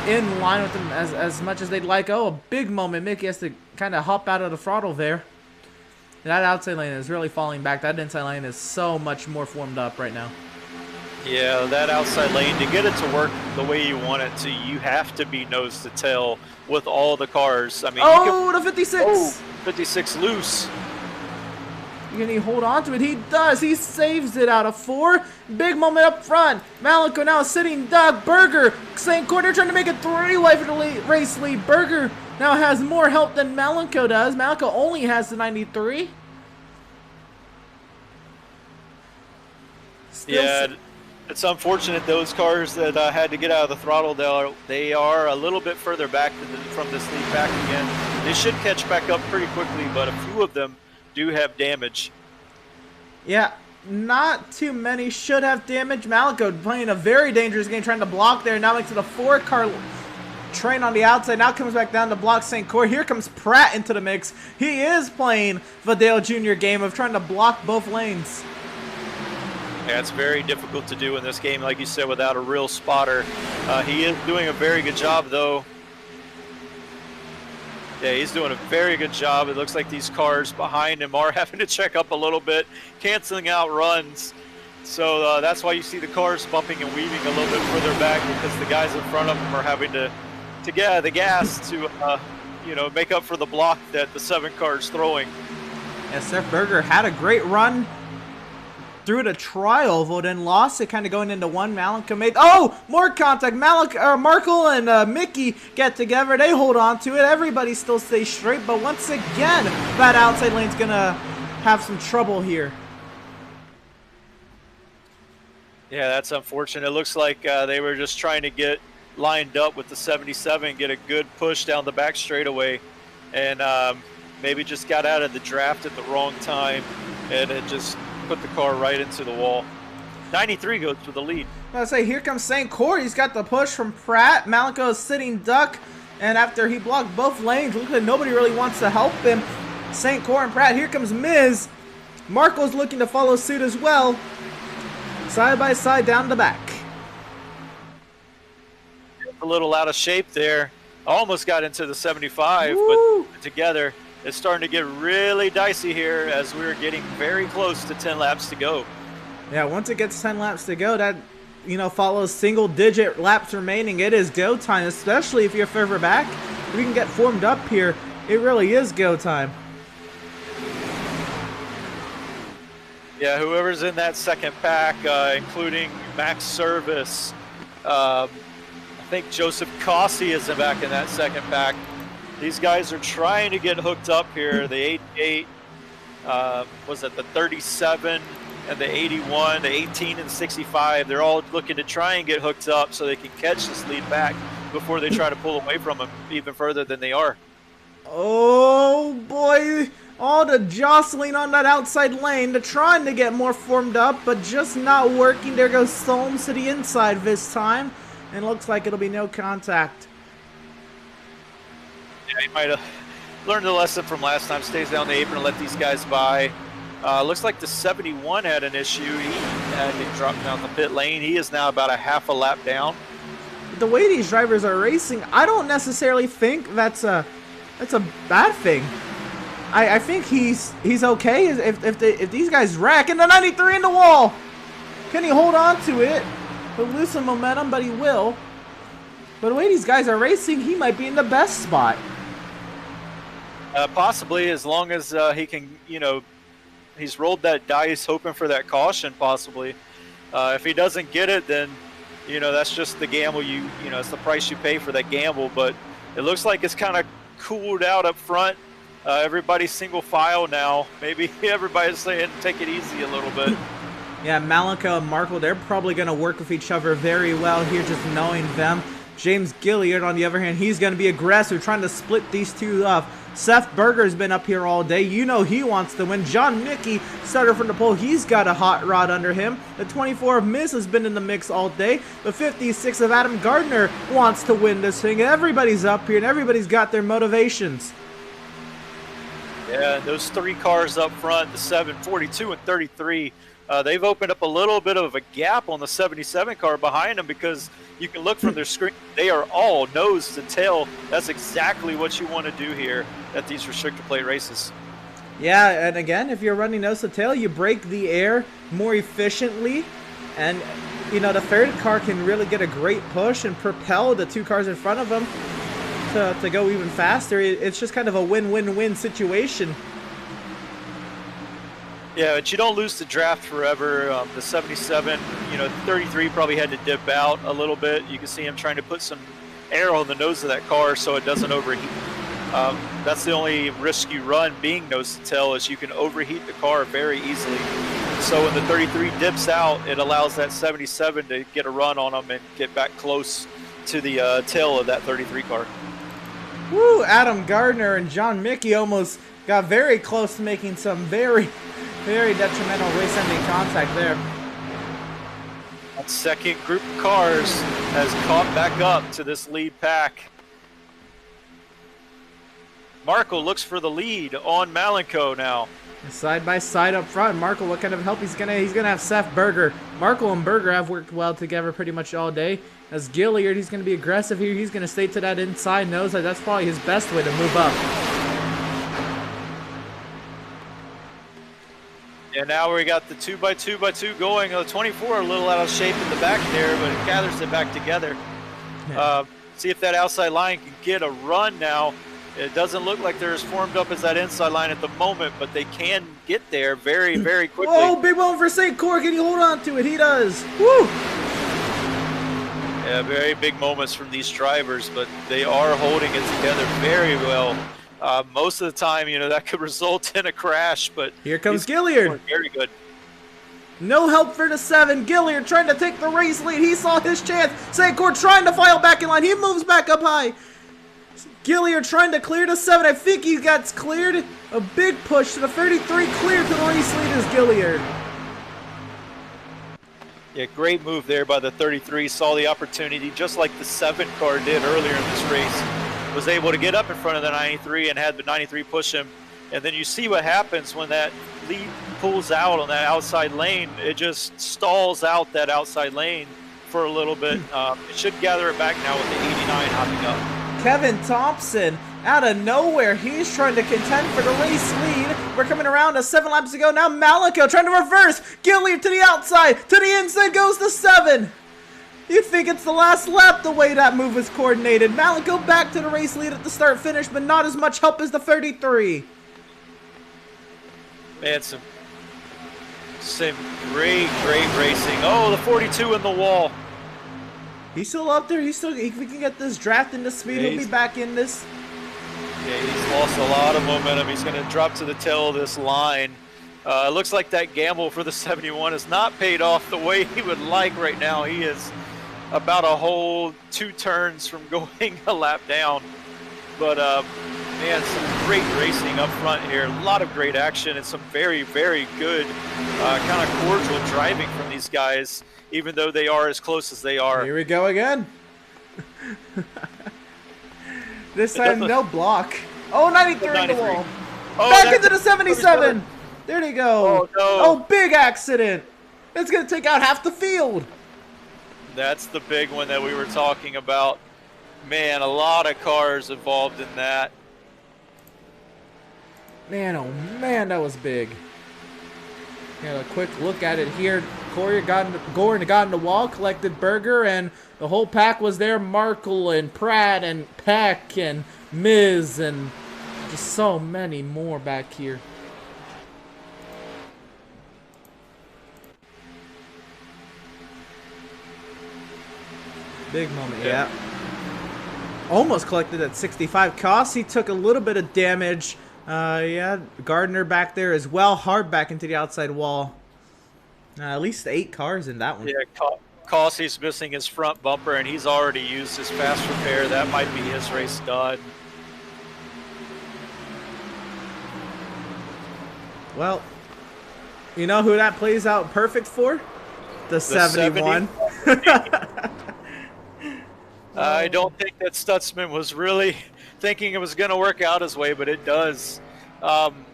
in line with them as much as they'd like. Oh, a big moment. Mickey has to kind of hop out of the throttle there. That outside lane is really falling back. That inside lane is so much more formed up right now. Yeah, that outside lane, to get it to work the way you want it to, you have to be nose to tail with all the cars. I mean, the 56! Oh, 56 loose. Can he hold on to it? He does. He saves it out of 4. Big moment up front. Malico now sitting duck. Berger, St. Cor, they're trying to make it 3-way for the race lead. Berger now has more help than Malico does. Malico only has the 93. Yeah, it's unfortunate those cars that had to get out of the throttle, they are a little bit further back from this lead back again. They should catch back up pretty quickly, but a few of them do have damage. Yeah, not too many should have damage. Malico playing a very dangerous game, trying to block there. Now makes it a 4-car train on the outside. Now comes back down to block St. Cor. Here comes Pratt into the mix. He is playing the Dale Jr. game of trying to block both lanes. Yeah, it's very difficult to do in this game, like you said, without a real spotter. He is doing a very good job, though. Yeah, he's doing a very good job. It looks like these cars behind him are having to check up a little bit, canceling out runs. So that's why you see the cars bumping and weaving a little bit further back, because the guys in front of them are having to get out of the gas to, make up for the block that the 7 car is throwing. Yes, Seth Berger had a great run. through the tri-oval, then lost it, kind of going into one. Malika made, oh, more contact. Markle and Mickey get together. They hold on to it. Everybody still stays straight, but once again, that outside lane's gonna have some trouble here. Yeah, that's unfortunate. It looks like they were just trying to get lined up with the 77, get a good push down the back straightaway, and maybe just got out of the draft at the wrong time, and it just put the car right into the wall. 93 goes for the lead. I was say, here comes St. Court. He's got the push from Pratt. Malico is sitting duck, and after he blocked both lanes, look like nobody really wants to help him. St. Court and Pratt. Here comes Miz. Marco's looking to follow suit as well. Side by side down the back. A little out of shape there. Almost got into the 75, Woo! But together it's starting to get really dicey here as we're getting very close to 10 laps to go. Yeah, once it gets 10 laps to go, that, you know, follows single-digit laps remaining. It is go time, especially if you're further back. If we can get formed up here, it really is go time. Yeah, whoever's in that second pack, including Max Service, I think Joseph Cossey is back in that second pack. These guys are trying to get hooked up here. The 88, was it the 37 and the 81, the 18 and 65. They're all looking to try and get hooked up so they can catch this lead back before they try to pull away from them even further than they are. Oh boy, all the jostling on that outside lane. They're trying to get more formed up, but just not working. There goes Solms to the inside this time, and looks like it'll be no contact. Yeah, he might have learned the lesson from last time. Stays down the apron and let these guys by. Looks like the 71 had an issue. He had to drop down the pit lane. He is now about a half a lap down. The way these drivers are racing, I don't necessarily think that's a bad thing. I think he's okay if these guys wreck. And the 93 in the wall. Can he hold on to it? He'll lose some momentum, but he will. But the way these guys are racing, he might be in the best spot. Possibly, as long as he can, you know, he's rolled that dice hoping for that caution, possibly. If he doesn't get it, then, you know, that's just the gamble you know, it's the price you pay for that gamble. But it looks like it's kind of cooled out up front. Everybody's single file now. Maybe everybody's saying take it easy a little bit. Yeah, Malika and Markle, they're probably going to work with each other very well here, just knowing them. James Gilliard, on the other hand, he's going to be aggressive, trying to split these two up. Seth Berger's been up here all day. You know he wants to win. John Mickey started from the pole. He's got a hot rod under him. The 24 of Miz has been in the mix all day. The 56 of Adam Gardner wants to win this thing. Everybody's up here, and everybody's got their motivations. Yeah, those three cars up front, the 7, 42, and 33, they've opened up a little bit of a gap on the 77 car behind them because you can look from their screen. They are all nose to tail. That's exactly what you want to do here at these restrictor plate races. Yeah, and again, if you're running nose to tail, you break the air more efficiently. And, you know, the third car can really get a great push and propel the two cars in front of them to go even faster. It's just kind of a win-win-win situation. Yeah, but you don't lose the draft forever. The 77, you know, 33 probably had to dip out a little bit. You can see him trying to put some air on the nose of that car so it doesn't overheat. That's the only risk you run being nose to tail, is you can overheat the car very easily. So when the 33 dips out, it allows that 77 to get a run on them and get back close to the tail of that 33 car. Woo! Adam Gardner and John Mickey almost got very close to making some very detrimental race-ending contact there. That second group of cars has caught back up to this lead pack. Markle looks for the lead on Malenko now. Side by side up front. Markle, what kind of help he's gonna have Seth Berger. Markle and Berger have worked well together pretty much all day. As Gilliard, he's gonna be aggressive here. He's gonna stay to that inside nose. That's probably his best way to move up. And now we got the 2x2x2 going. The 24 a little out of shape in the back there, but it gathers it back together. Yeah. See if that outside line can get a run now. It doesn't look like they're as formed up as that inside line at the moment, but they can get there very, very quickly. Oh, big one for St. Cor. Can you hold on to it? He does. Woo! Yeah, very big moments from these drivers, but they are holding it together very well. Most of the time, you know, that could result in a crash, but here comes Gilliard. Very good. No help for the 7. Gilliard trying to take the race lead. He saw his chance. St. Cor trying to file back in line. He moves back up high. Gilliard trying to clear the 7. I think he got cleared. A big push to the 33. Clear to the race lead is Gilliard. Yeah, great move there by the 33. Saw the opportunity just like the 7 car did earlier in this race. Was able to get up in front of the 93 and had the 93 push him. And then you see what happens when that lead pulls out on that outside lane. It just stalls out that outside lane for a little bit. It should gather it back now with the 89 hopping up. Kevin Thompson out of nowhere. He's trying to contend for the race lead. We're coming around to 7 laps to go. Now Malico trying to reverse. Gilliard to the outside. To the inside goes the 7. You'd think it's the last lap the way that move was coordinated. Malico back to the race lead at the start finish, but not as much help as the 33. Man, some great racing. Oh, the 42 in the wall. He's still up there. If we can get this draft into speed, he'll be back in this. Yeah, he's lost a lot of momentum. He's going to drop to the tail of this line. It looks like that gamble for the 71 has not paid off the way he would like right now. He is about a whole 2 turns from going a lap down. But, man, some great racing up front here. A lot of great action and some very, very good kind of cordial driving from these guys, even though they are as close as they are. Here we go again. This time, no block. Oh, 93 in the wall. Oh, back into the 77. There they go. Oh, no. Oh, big accident. It's going to take out half the field. That's the big one that we were talking about. Man, a lot of cars involved in that. Man, oh man, that was big. A quick look at it here. Gordon got in the wall, collected Berger, and the whole pack was there. Markle and Pratt and Peck and Miz and just so many more back here. Big moment, yeah. Almost collected at 65. Kossi took a little bit of damage. Yeah, Gardner back there as well. Hard back into the outside wall. At least 8 cars in that one. Yeah, Kossi's missing his front bumper, and he's already used his fast repair. That might be his race done. Well, you know who that plays out perfect for? The 71. I don't think that Stutzman was really thinking it was going to work out his way, but it does.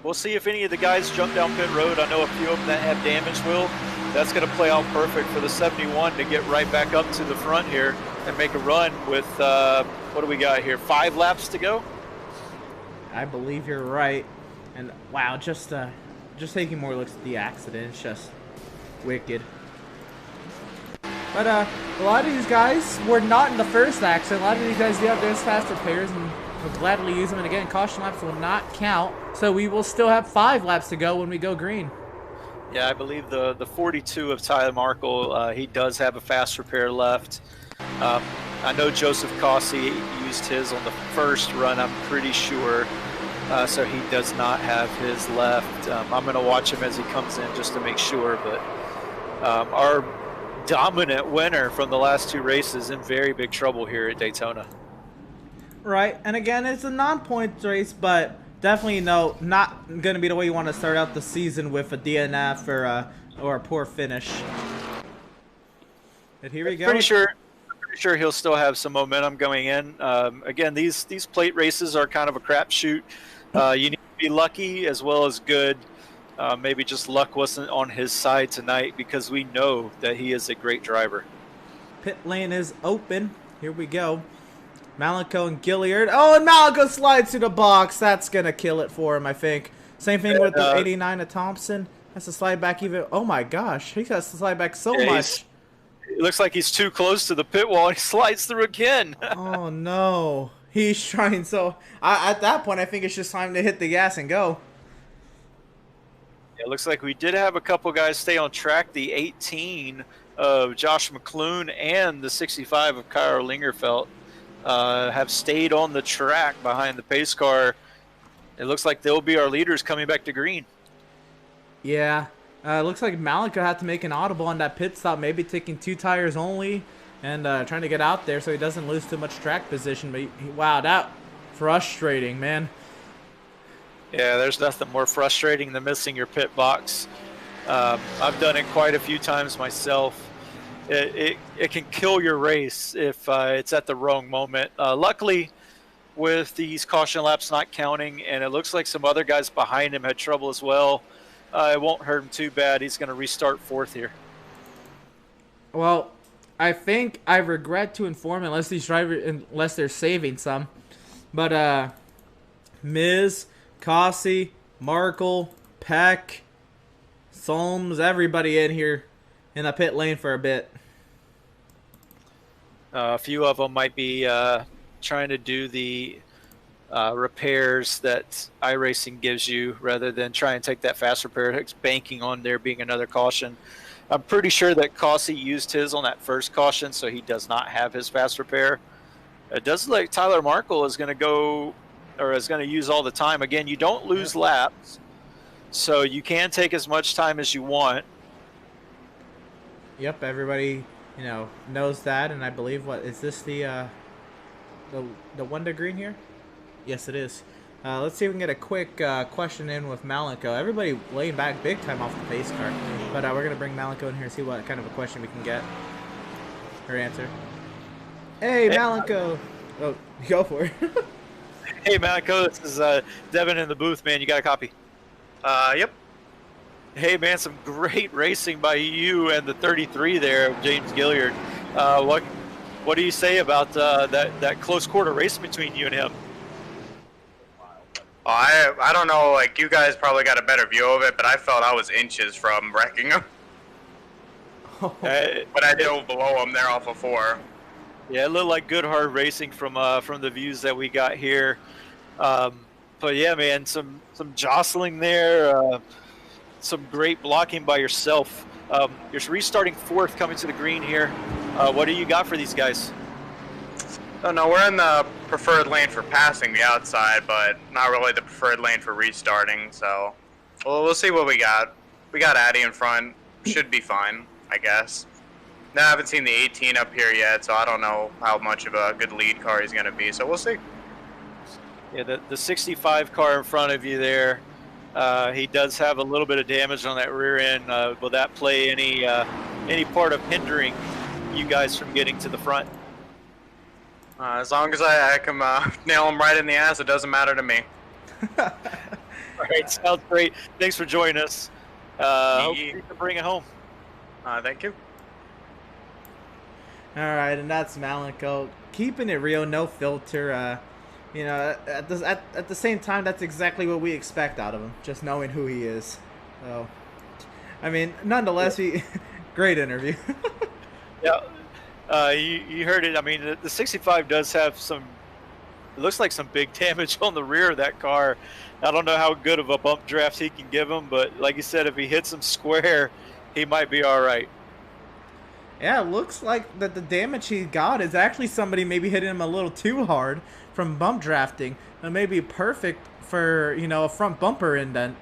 We'll see if any of the guys jump down pit road. I know a few of them that have damage will. That's going to play out perfect for the 71 to get right back up to the front here and make a run with, what do we got here, 5 laps to go? I believe you're right. And wow, just taking more looks at the accident, it's just wicked. But a lot of these guys were not in the first accident. A lot of these guys do have those fast repairs and will gladly use them. And again, caution laps will not count. So we will still have 5 laps to go when we go green. Yeah, I believe the 42 of Tyler Markle, he does have a fast repair left. I know Joseph Kossi used his on the first run, I'm pretty sure. So he does not have his left. I'm going to watch him as he comes in just to make sure. But our dominant winner from the last 2 races in very big trouble here at Daytona. Right, and again, it's a non-point race, but definitely not going to be the way you want to start out the season with a DNF or a poor finish. But here we go. Pretty sure he'll still have some momentum going in. Again, these plate races are kind of a crapshoot. You need to be lucky as well as good. Maybe just luck wasn't on his side tonight because we know that he is a great driver. Pit lane is open. Here we go. Malico and Gilliard. Oh, and Malico slides to the box. That's going to kill it for him, I think. Same thing with the 89 of Thompson. Has to slide back even. Oh, my gosh. He has to slide back so much. It looks like he's too close to the pit wall. And he slides through again. Oh, no. He's trying, so at that point, I think it's just time to hit the gas and go. It looks like we did have a couple guys stay on track. The 18 of Josh McClune and the 65 of Kyle Lingerfelt have stayed on the track behind the pace car. It looks like they'll be our leaders coming back to green. Yeah, looks like Malika had to make an audible on that pit stop, maybe taking 2 tires only and trying to get out there so he doesn't lose too much track position. But wow, that frustrating, man. Yeah, there's nothing more frustrating than missing your pit box. I've done it quite a few times myself. It can kill your race if it's at the wrong moment. Luckily, with these caution laps not counting, and it looks like some other guys behind him had trouble as well, it won't hurt him too bad. He's going to restart 4th here. Well, I think I regret to inform, unless they're saving some, but Miz, Kossi, Markle, Peck, Solms, everybody in here in the pit lane for a bit. A few of them might be trying to do the repairs that iRacing gives you rather than try and take that fast repair. It's banking on there being another caution. I'm pretty sure that Kossi used his on that first caution, so he does not have his fast repair. It does look like Tyler Markle is going to go, or is going to use all the time. Again, you don't lose laps, so you can take as much time as you want. Yep, everybody, knows that, and I believe, what is this, the one to green here? Yes, it is. Let's see if we can get a quick question in with Malenko. Everybody laying back big time off the pace car, but we're gonna bring Malenko in here and see what kind of a question we can get her answer. Hey, Malenko. Oh, go for it. Hey, Malenko, this is Devin in the booth, man. You got a copy? Yep. Hey, man, some great racing by you and the 33 there, James Gilliard. What do you say about that close quarter race between you and him? I don't know, like, you guys probably got a better view of it, but I felt I was inches from wrecking him. But I dove below him there off of 4. Yeah, it looked like good hard racing from the views that we got here. But yeah, man, some jostling there, some great blocking by yourself. You're restarting 4th coming to the green here. What do you got for these guys? Oh, no, we're in the preferred lane for passing the outside, but not really the preferred lane for restarting, so we'll see what we got. We got Addy in front. Should be fine, I guess. No, I haven't seen the 18 up here yet, so I don't know how much of a good lead car he's going to be, so we'll see. Yeah, the 65 car in front of you there, he does have a little bit of damage on that rear end. Will that play any part of hindering you guys from getting to the front? As long as I can nail him right in the ass, it doesn't matter to me. All right, sounds great. Thanks for joining us. Hope you can bring it home. Thank you. All right, and that's Malenko, keeping it real, no filter. At the same time, that's exactly what we expect out of him, just knowing who he is. So, I mean, nonetheless, great interview. Yeah. You heard it. I mean, the 65 does have some, it looks like some big damage on the rear of that car. I don't know how good of a bump draft he can give him, but like you said, if he hits him square, he might be all right. Yeah, it looks like that the damage he got is actually somebody maybe hitting him a little too hard from bump drafting. It may be perfect for, a front bumper indent.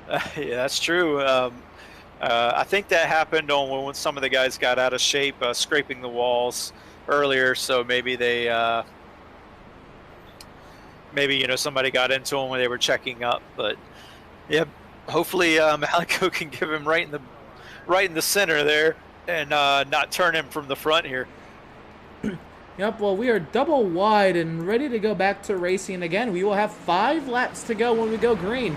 Yeah, that's true. I think that happened on when some of the guys got out of shape, scraping the walls earlier. So maybe they, somebody got into them when they were checking up. But yeah, hopefully Malenko can give him right in the center there and not turn him from the front here. Yep. Well, we are double wide and ready to go back to racing again. We will have 5 laps to go when we go green.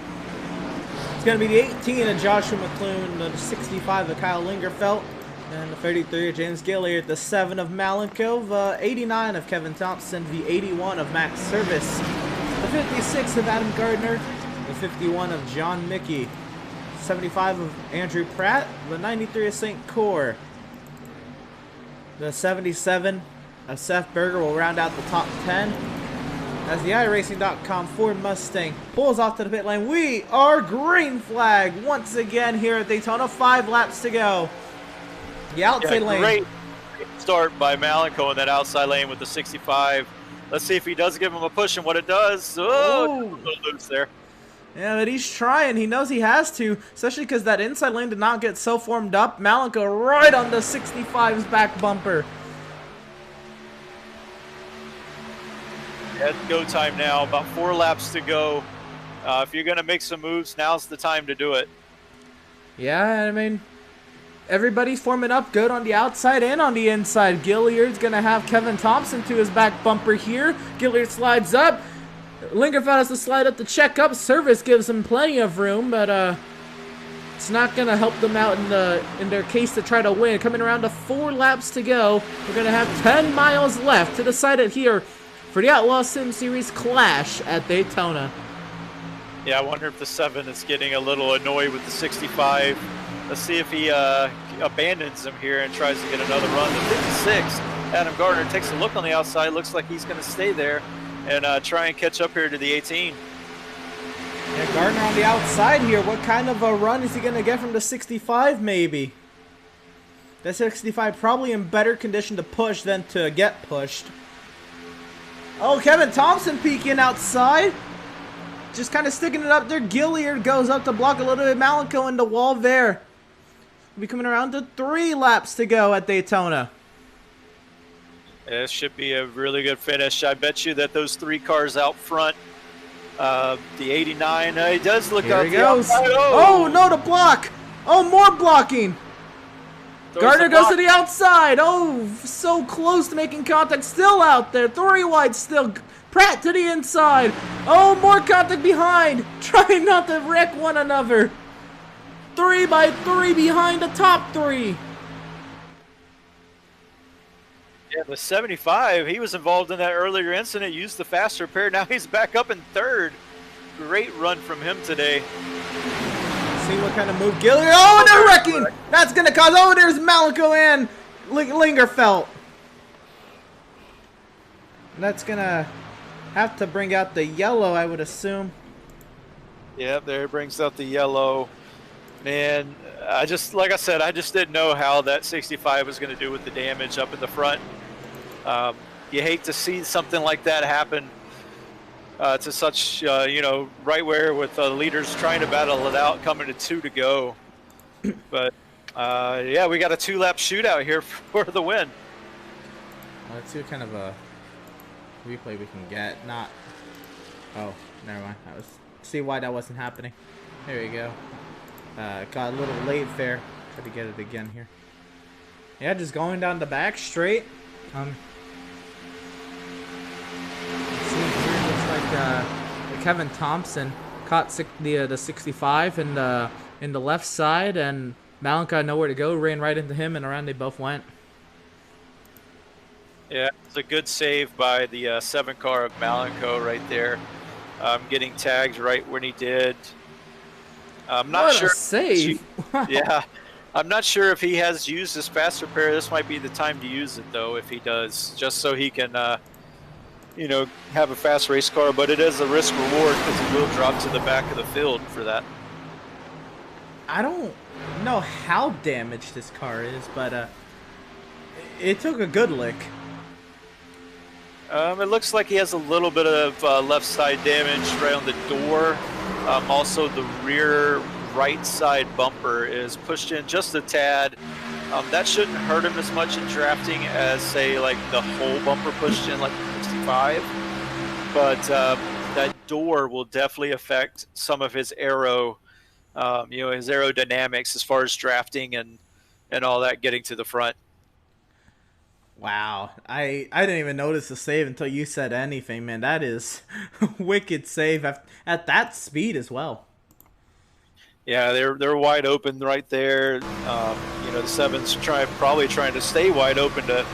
It's going to be the 18 of Joshua McClune, the 65 of Kyle Lingerfelt, and the 33 of James Gilliard, the 7 of Malenko, the 89 of Kevin Thompson, the 81 of Max Service, the 56 of Adam Gardner, the 51 of John Mickey, 75 of Andrew Pratt, the 93 of St. Cor, the 77 Seth Berger will round out the top 10. As the iRacing.com Ford Mustang pulls off to the pit lane, we are green flag once again here at Daytona. 5 laps to go. The outside lane. Great start by Malenko in that outside lane with the 65. Let's see if he does give him a push and what it does. Oh, a little loose there. Yeah, but he's trying. He knows he has to, especially because that inside lane did not get so formed up. Malenko right on the 65's back bumper. It's go time now. About 4 laps to go. If you're going to make some moves, now's the time to do it. Yeah, I mean, everybody's forming up good on the outside and on the inside. Gilliard's going to have Kevin Thompson to his back bumper here. Gilliard slides up. Lingerfeld has to slide up to check up. Service gives him plenty of room, but it's not going to help them out in their case to try to win. Coming around to 4 laps to go. We're going to have 10 miles left to decide it here for the Outlaws Sim Series Clash at Daytona. Yeah, I wonder if the 7 is getting a little annoyed with the 65. Let's see if he abandons him here and tries to get another run. The 56, Adam Gardner takes a look on the outside. Looks like he's going to stay there and try and catch up here to the 18. Yeah, Gardner on the outside here. What kind of a run is he going to get from the 65 maybe? The 65 probably in better condition to push than to get pushed. Oh, Kevin Thompson peeking outside. Just kind of sticking it up there. Gilliard goes up to block a little bit. Malenko in the wall there. We'll be coming around to 3 laps to go at Daytona. This should be a really good finish. I bet you that those 3 cars out front, the 89, he does look out the outside. Oh, no, the block. Oh, more blocking. Gardner goes to the outside. Oh, so close to making contact. Still out there. 3 wide still. Pratt to the inside. Oh, more contact behind. Trying not to wreck one another. 3 by 3 behind the top 3. Yeah, the 75, he was involved in that earlier incident, used the faster pair. Now he's back up in 3rd. Great run from him today. See what kind of move Gilliard. Oh, they're wrecking. That's going to cause. Oh, there's Malenko and Lingerfeld. That's going to have to bring out the yellow, I would assume. Yeah, there it brings out the yellow. Man, like I said, I just didn't know how that 65 was going to do with the damage up in the front. You hate to see something like that happen to such, right where with the leaders trying to battle it out, coming to 2 to go. But, yeah, we got a 2-lap shootout here for the win. Let's see what kind of a replay we can get. Not. Oh, never mind. See why that wasn't happening. There you go. Got a little late there. Try to get it again here. Yeah, just going down the back straight. See here, looks like Kevin Thompson caught the 65 in the left side, and Malenko had nowhere to go. Ran right into him, and around they both went. Yeah, it's a good save by the 7 car of Malenko right there. Getting tagged right when he did. I'm not sure. What a save! Yeah, I'm not sure if he has used his faster pair. This might be the time to use it, though, if he does, just so he can, have a fast race car. But it is a risk reward because he will drop to the back of the field for that. I don't know how damaged this car is, but it took a good lick. It looks like he has a little bit of left side damage right on the door. Also, the rear right side bumper is pushed in just a tad. That shouldn't hurt him as much in drafting as, say, like the whole bumper pushed in like 65. But that door will definitely affect some of his aero, his aerodynamics as far as drafting and all that getting to the front. Wow, I didn't even notice the save until you said anything, man. That is a wicked save at that speed as well. Yeah, they're wide open right there. The 7's probably trying to stay wide open to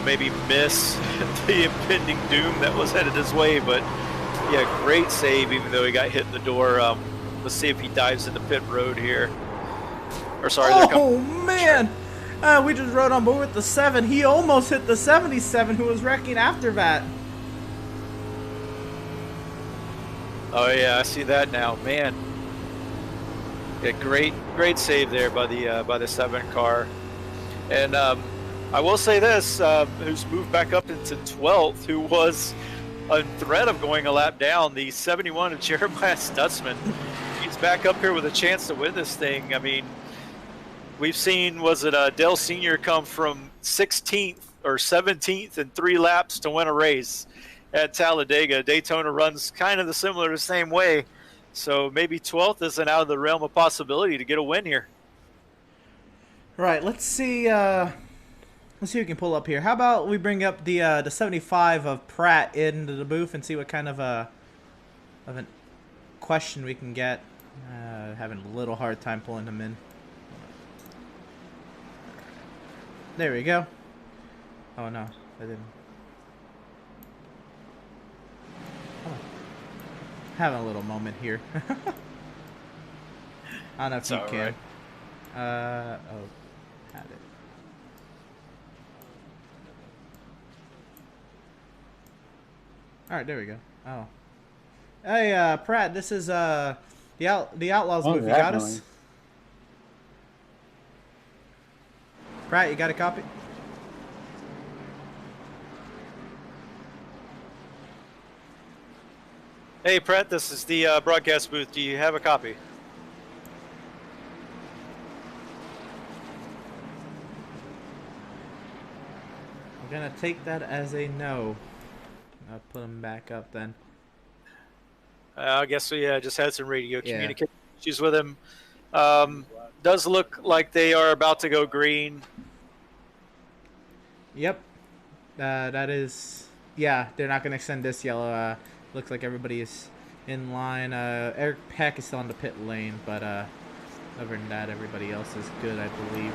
maybe miss the impending doom that was headed his way. But yeah, great save even though he got hit in the door. Let's see if he dives into pit road here. Or sorry, oh man. We just rode on board with the 7. He almost hit the 77 who was wrecking after that. Oh yeah, I see that now, man. Yeah, great save there by the 7 car. And I will say this: who's moved back up into 12th, who was on threat of going a lap down, the 71 of Jeremiah Stutzman. He's back up here with a chance to win this thing. I mean, we've seen, was it Dell Sr. come from 16th or 17th in 3 laps to win a race at Talladega. Daytona runs kind of the same way. So maybe 12th isn't out of the realm of possibility to get a win here. Right, let's see what we can pull up here. How about we bring up the 75 of Pratt into the booth and see what kind of a question we can get. Having a little hard time pulling him in. There we go. Oh no, I didn't. Oh. Having a little moment here. I don't know if It's you all can. right. Oh, had it. All right, there we go. Oh, hey, Pratt, this is the Outlaws booth. You got us? Pratt, you got a copy? Hey Pratt, this is the broadcast booth. Do you have a copy? I'm gonna take that as a no. I'll put him back up then. I guess we just had some radio Yeah. communication issues with him. Does look like they are about to go green. Yep. That is... Yeah, they're not going to extend this yellow. Looks like everybody is in line. Eric Peck is still on the pit lane, but other than that, everybody else is good, I believe.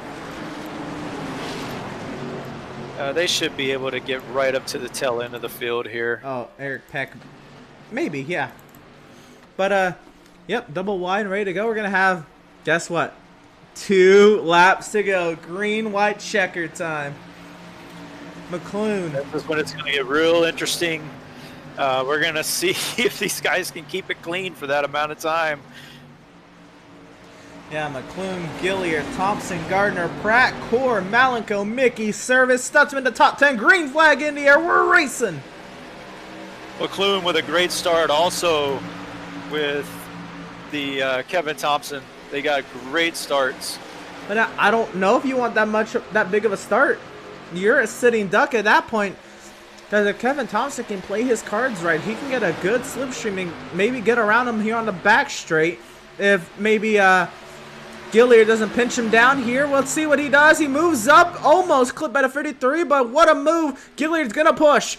They should be able to get right up to the tail end of the field here. Oh, Eric Peck. Maybe, yeah. But, yep, double wide, ready to go. We're going to have, guess what? 2 laps to go. Green, white, checker time. McClune. This is when it's going to get real interesting. We're going to see if these guys can keep it clean for that amount of time. Yeah, McClune, Gilliard, Thompson, Gardner, Pratt, Core, Malenko, Mickey, Service, Stutzman, the top 10, green flag in the air. We're racing. McClune with a great start also with the Kevin Thompson. They got great starts. But I don't know if you want that big of a start. You're a sitting duck at that point. Because if Kevin Thompson can play his cards right, he can get a good slipstream and maybe get around him here on the back straight. If maybe Gilliard doesn't pinch him down here, let's see what he does. He moves up, almost clipped by the 33, but what a move. Gilliard's going to push.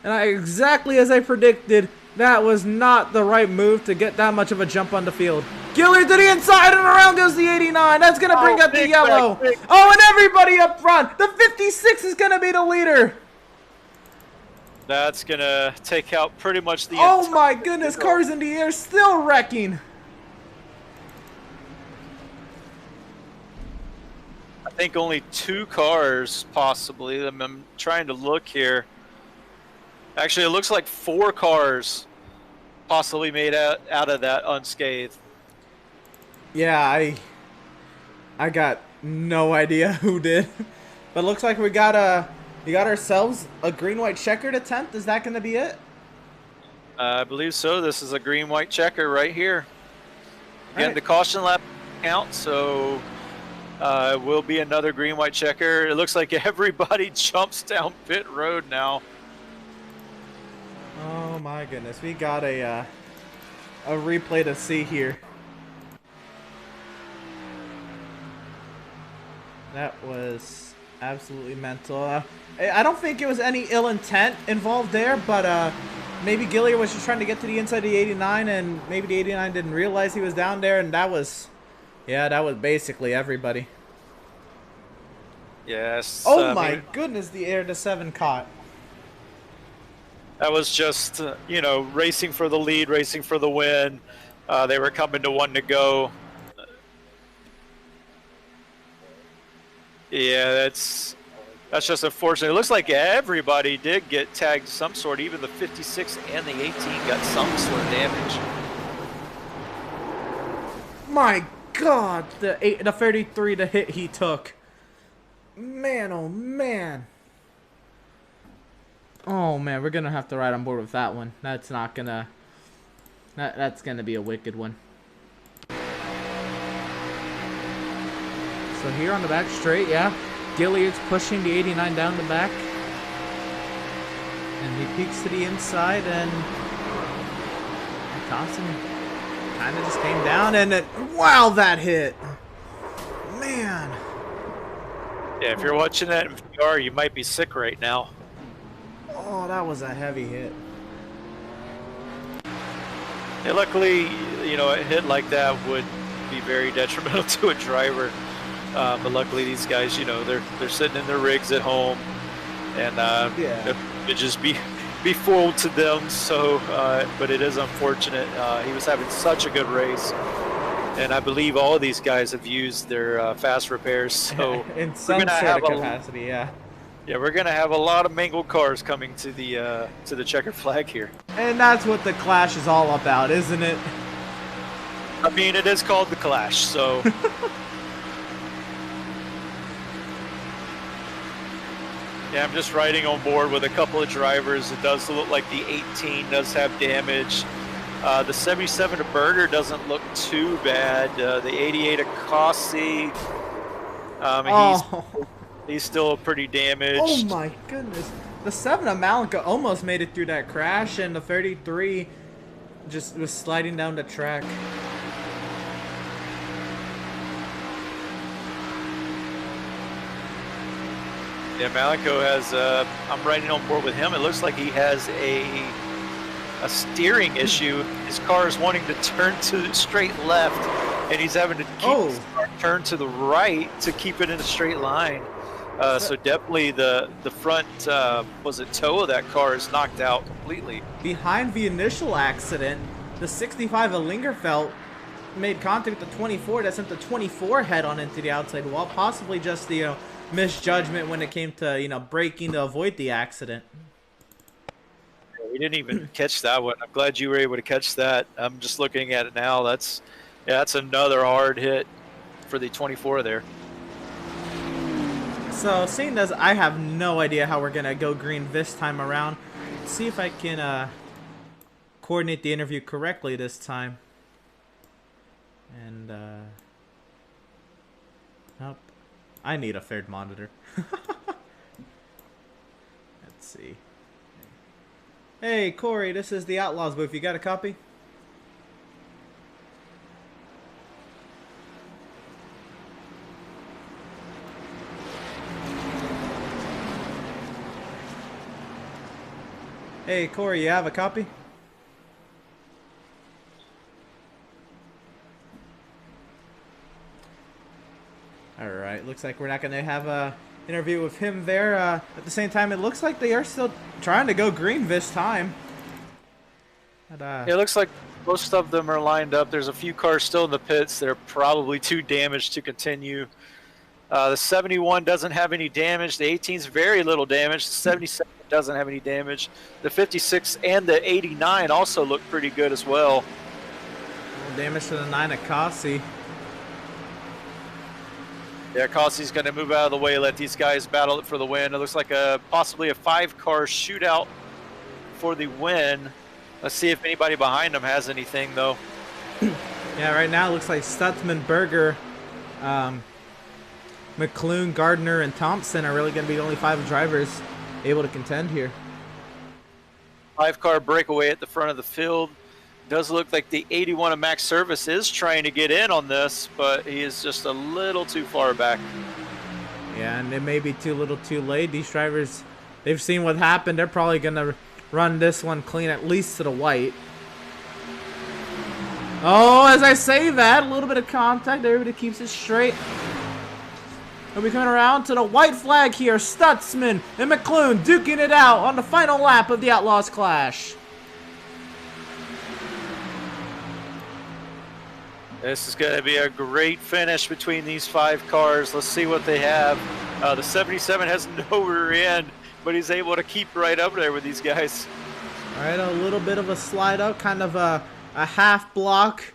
And exactly as I predicted, that was not the right move to get that much of a jump on the field. Gilliard to the inside and around goes the 89. That's going to bring up the yellow. Oh, and everybody up front. The 56 is going to be the leader. That's going to take out pretty much the... Oh my goodness, cars in the air still wrecking. I think only 2 cars possibly. I'm trying to look here. Actually, it looks like 4 cars possibly made out of that unscathed. Yeah, I got no idea who did. But it looks like we got ourselves a green-white checkered at 10th. Is that going to be it? I believe so. This is a green-white checker right here. Again, right. The caution lap count, so it will be another green-white checker. It looks like everybody jumps down pit road now. Oh my goodness, we got a replay to see here. That was absolutely mental. I don't think it was any ill intent involved there, but maybe Gilliard was just trying to get to the inside of the 89, and maybe the 89 didn't realize he was down there, and that was basically everybody. Yes. Oh my goodness, the air to 7 caught. That was just, racing for the lead, racing for the win. They were coming to 1 to go. Yeah, that's just unfortunate. It looks like everybody did get tagged some sort. Even the 56 and the 18 got some sort of damage. My God, the 33, the hit he took. Man, oh man. Oh man, we're gonna have to ride on board with that one. That's not gonna. That's gonna be a wicked one. So here on the back straight, yeah. Gilliard's pushing the 89 down the back. And he peeks to the inside, and Thompson kind of just came down, and it, wow, that hit. Man. Yeah, if you're watching that in VR, you might be sick right now. Oh, that was a heavy hit. Yeah, luckily, you know, a hit like that would be very detrimental to a driver. But luckily, these guys, you know, they're sitting in their rigs at home, and it just be fooled to them. So, but it is unfortunate. He was having such a good race, and I believe all of these guys have used their fast repairs. So in some sort of capacity, yeah. Yeah, we're gonna have a lot of mangled cars coming to the checkered flag here. And that's what the Clash is all about, isn't it? I mean, it is called the Clash, so. Yeah, I'm just riding on board with a couple of drivers. It does look like the 18 does have damage. The 77 to Berger doesn't look too bad. The 88 to Cossi, he's still pretty damaged. Oh my goodness. The 7 of Malika almost made it through that crash, and the 33 just was sliding down the track. Yeah, Malico has, I'm riding on board with him. It looks like he has a steering issue. His car is wanting to turn to straight left, and he's having to keep turn to the right to keep it in a straight line. So definitely the front, was it toe of that car is knocked out completely. Behind the initial accident, the 65 of Lingerfeld made contact with the 24 that sent the 24 head on into the outside wall, possibly just the, misjudgment when it came to, braking to avoid the accident. We didn't even catch that one. I'm glad you were able to catch that. I'm just looking at it now. That's another hard hit for the 24 there. So, seeing as I have no idea how we're going to go green this time around, let's see if I can coordinate the interview correctly this time. And, nope. I need a third monitor. Let's see. Hey, Corey, this is the Outlaws booth. You got a copy? Hey, Corey, you have a copy? Alright, looks like we're not going to have a interview with him there. At the same time, it looks like they are still trying to go green this time. But, it looks like most of them are lined up. There's a few cars still in the pits. They're probably too damaged to continue. The 71 doesn't have any damage. The 18's very little damage. The 77 doesn't have any damage. The 56 and the 89 also look pretty good as well. Damage to the 9 of Cossi. Yeah, Cossi's going to move out of the way, let these guys battle it for the win. It looks like possibly a 5-car shootout for the win. Let's see if anybody behind them has anything, though. Yeah, right now it looks like Stutzman, Berger, McClune, Gardner, and Thompson are really going to be the only 5 drivers able to contend here. 5-car breakaway at the front of the field. Does look like the 81 of Max Service is trying to get in on this, but he is just a little too far back. Yeah, and it may be too little too late. These drivers, they've seen what happened. They're probably going to run this one clean, at least to the white. Oh, as I say that, a little bit of contact. Everybody keeps it straight. We'll be coming around to the white flag here. Stutzman and McClune duking it out on the final lap of the Outlaws Clash. This is going to be a great finish between these 5 cars. Let's see what they have. The 77 has no rear end, but he's able to keep right up there with these guys. All right, a little bit of a slide up, kind of a half block.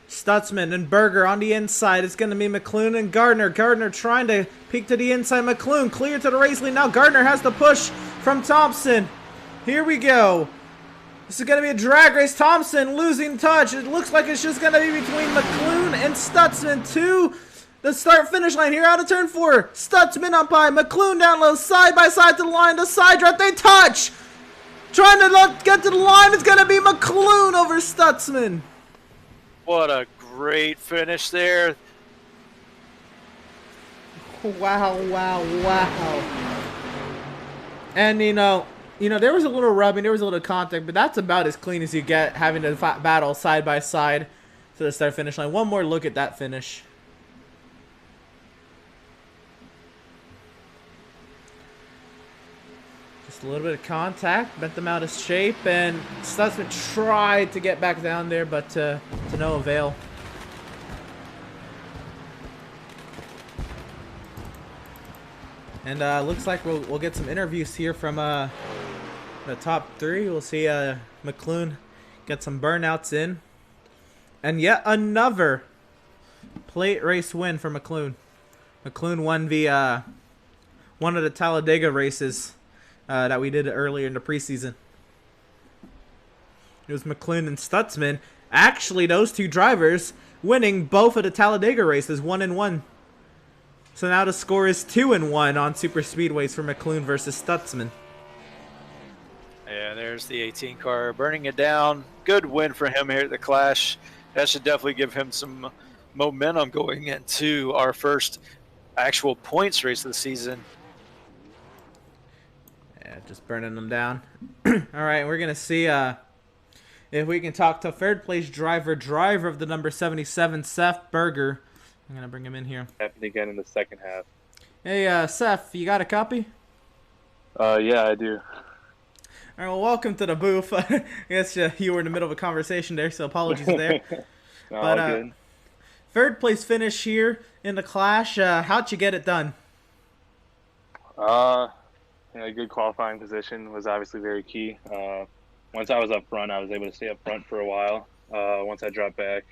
Stutzman and Berger on the inside. It's going to be McClune and Gardner. Gardner trying to peek to the inside. McClune clear to the race lead. Now Gardner has the push from Thompson. Here we go. This is going to be a drag race. Thompson losing touch. It looks like it's just going to be between McClune and Stutzman to the start-finish line here out of turn 4. Stutzman up high. McClune down low. Side by side to the line. The side drive. They touch. Trying to get to the line. It's going to be McClune over Stutzman. What a great finish there. Wow, wow, wow. And, you know, there was a little rubbing, there was a little contact, but that's about as clean as you get having to battle side by side to the start-finish line. One more look at that finish. Just a little bit of contact, bent them out of shape, and Stutzman tried to get back down there, but to no avail. And looks like we'll get some interviews here from the top 3. We'll see McClune get some burnouts in. And yet another plate race win for McClune. McClune won the one of the Talladega races that we did earlier in the preseason. It was McClune and Stutzman. Actually, those 2 drivers winning both of the Talladega races, 1-1. So now the score is 2-1 on super speedways for McClune versus Stutzman. Yeah, there's the 18 car burning it down. Good win for him here at the Clash. That should definitely give him some momentum going into our first actual points race of the season. Yeah, just burning them down. All right, we're going to see if we can talk to third place driver of the number 77, Seth Berger. I'm going to bring him in here. Happened again in the second half. Hey, Seth, you got a copy? Yeah, I do. All right, well, welcome to the booth. I guess you were in the middle of a conversation there, so apologies there. No, But all good. third place finish here in the Clash. How'd you get it done? A good qualifying position was obviously very key. Once I was up front, I was able to stay up front for a while. Once I dropped back,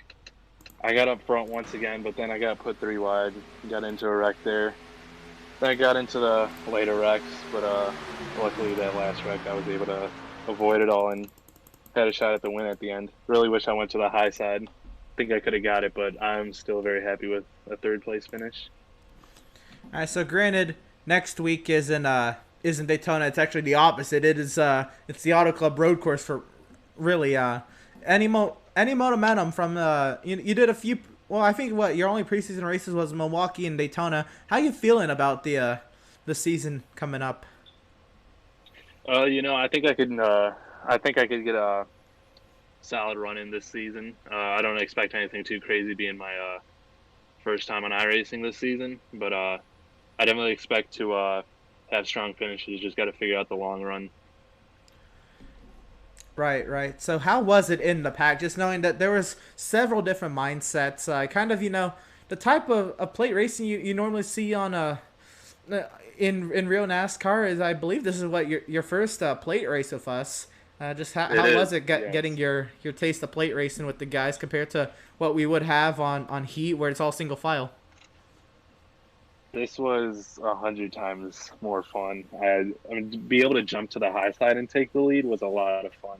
I got up front once again, but then I got put 3 wide, got into a wreck there. Then I got into the later wrecks, but luckily that last wreck I was able to avoid it all and had a shot at the win at the end. Really wish I went to the high side. Think I could have got it, but I'm still very happy with a 3rd place finish. All right, so granted, next week isn't Daytona. It's actually the opposite. It's the Auto Club road course for really any momentum from you did a few. Well, I think your only preseason races was Milwaukee and Daytona. How you feeling about the season coming up? I think I could get a solid run in this season. I don't expect anything too crazy being my first time on iRacing this season, but I definitely expect to have strong finishes. Just got to figure out the long run. Right. So how was it in the pack? Just knowing that there was several different mindsets. Kind of, the type of plate racing you normally see on in real NASCAR is, I believe this is what your first plate race with us. Just how was it getting your taste of plate racing with the guys compared to what we would have on Heat where it's all single file? This was 100 times more fun. To be able to jump to the high side and take the lead was a lot of fun.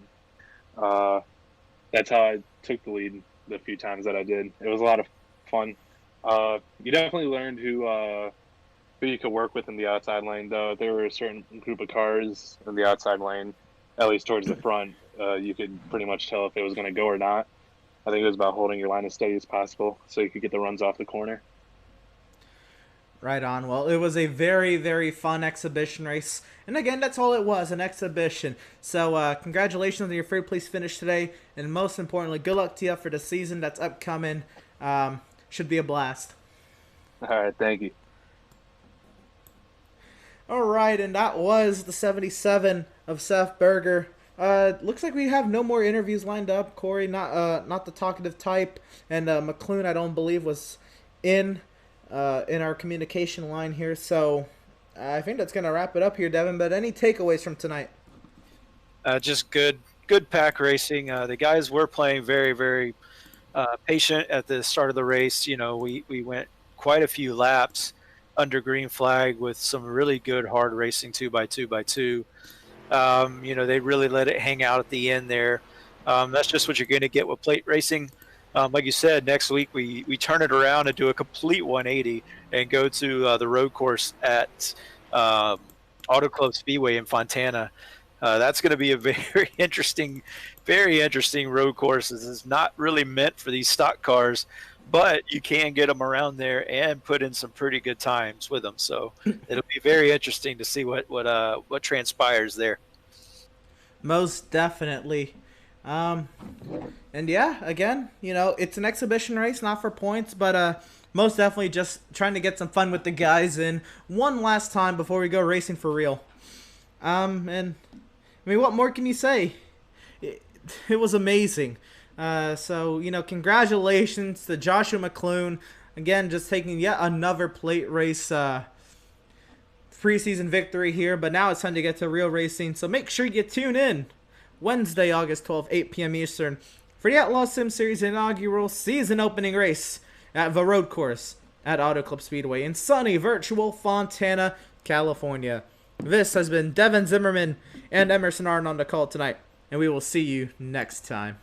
That's how I took the lead the few times that I did. It was a lot of fun. You definitely learned who you could work with in the outside lane, though. There were a certain group of cars in the outside lane, at least towards the front. You could pretty much tell if it was going to go or not. I think it was about holding your line as steady as possible so you could get the runs off the corner. Right on. Well, it was a very, very fun exhibition race. And again, that's all it was, an exhibition. So congratulations on your third place finish today. And most importantly, good luck to you for the season that's upcoming. Should be a blast. All right, thank you. All right, and that was the 77 of Seth Berger. Looks like we have no more interviews lined up. Corey, not the talkative type, and McClune, I don't believe, was in our communication line here. So I think that's gonna wrap it up here, Devin. But any takeaways from tonight? Just good pack racing. The guys were playing very, very patient at the start of the race. You know, we went quite a few laps under green flag with some really good hard racing 2x2x2. You know, they really let it hang out at the end there. That's just what you're going to get with plate racing. Like you said, next week we turn it around and do a complete 180 and go to the road course at Auto Club Speedway in Fontana. That's going to be a very interesting road course. This is not really meant for these stock cars, but you can get them around there and put in some pretty good times with them. So it'll be very interesting to see what transpires there. Most definitely. And yeah, again, you know, it's an exhibition race, not for points, but most definitely just trying to get some fun with the guys in one last time before we go racing for real. And I mean, what more can you say? It was amazing. So, you know, congratulations to Joshua McClune. Again, just taking yet another plate race preseason victory here. But now it's time to get to real racing. So make sure you tune in Wednesday, August 12th, 8 p.m. Eastern for the Outlaws Sim Series inaugural season opening race at the road course at Auto Club Speedway in sunny, virtual Fontana, California. This has been Devin Zimmerman and Emerson Arden on the call tonight, and we will see you next time.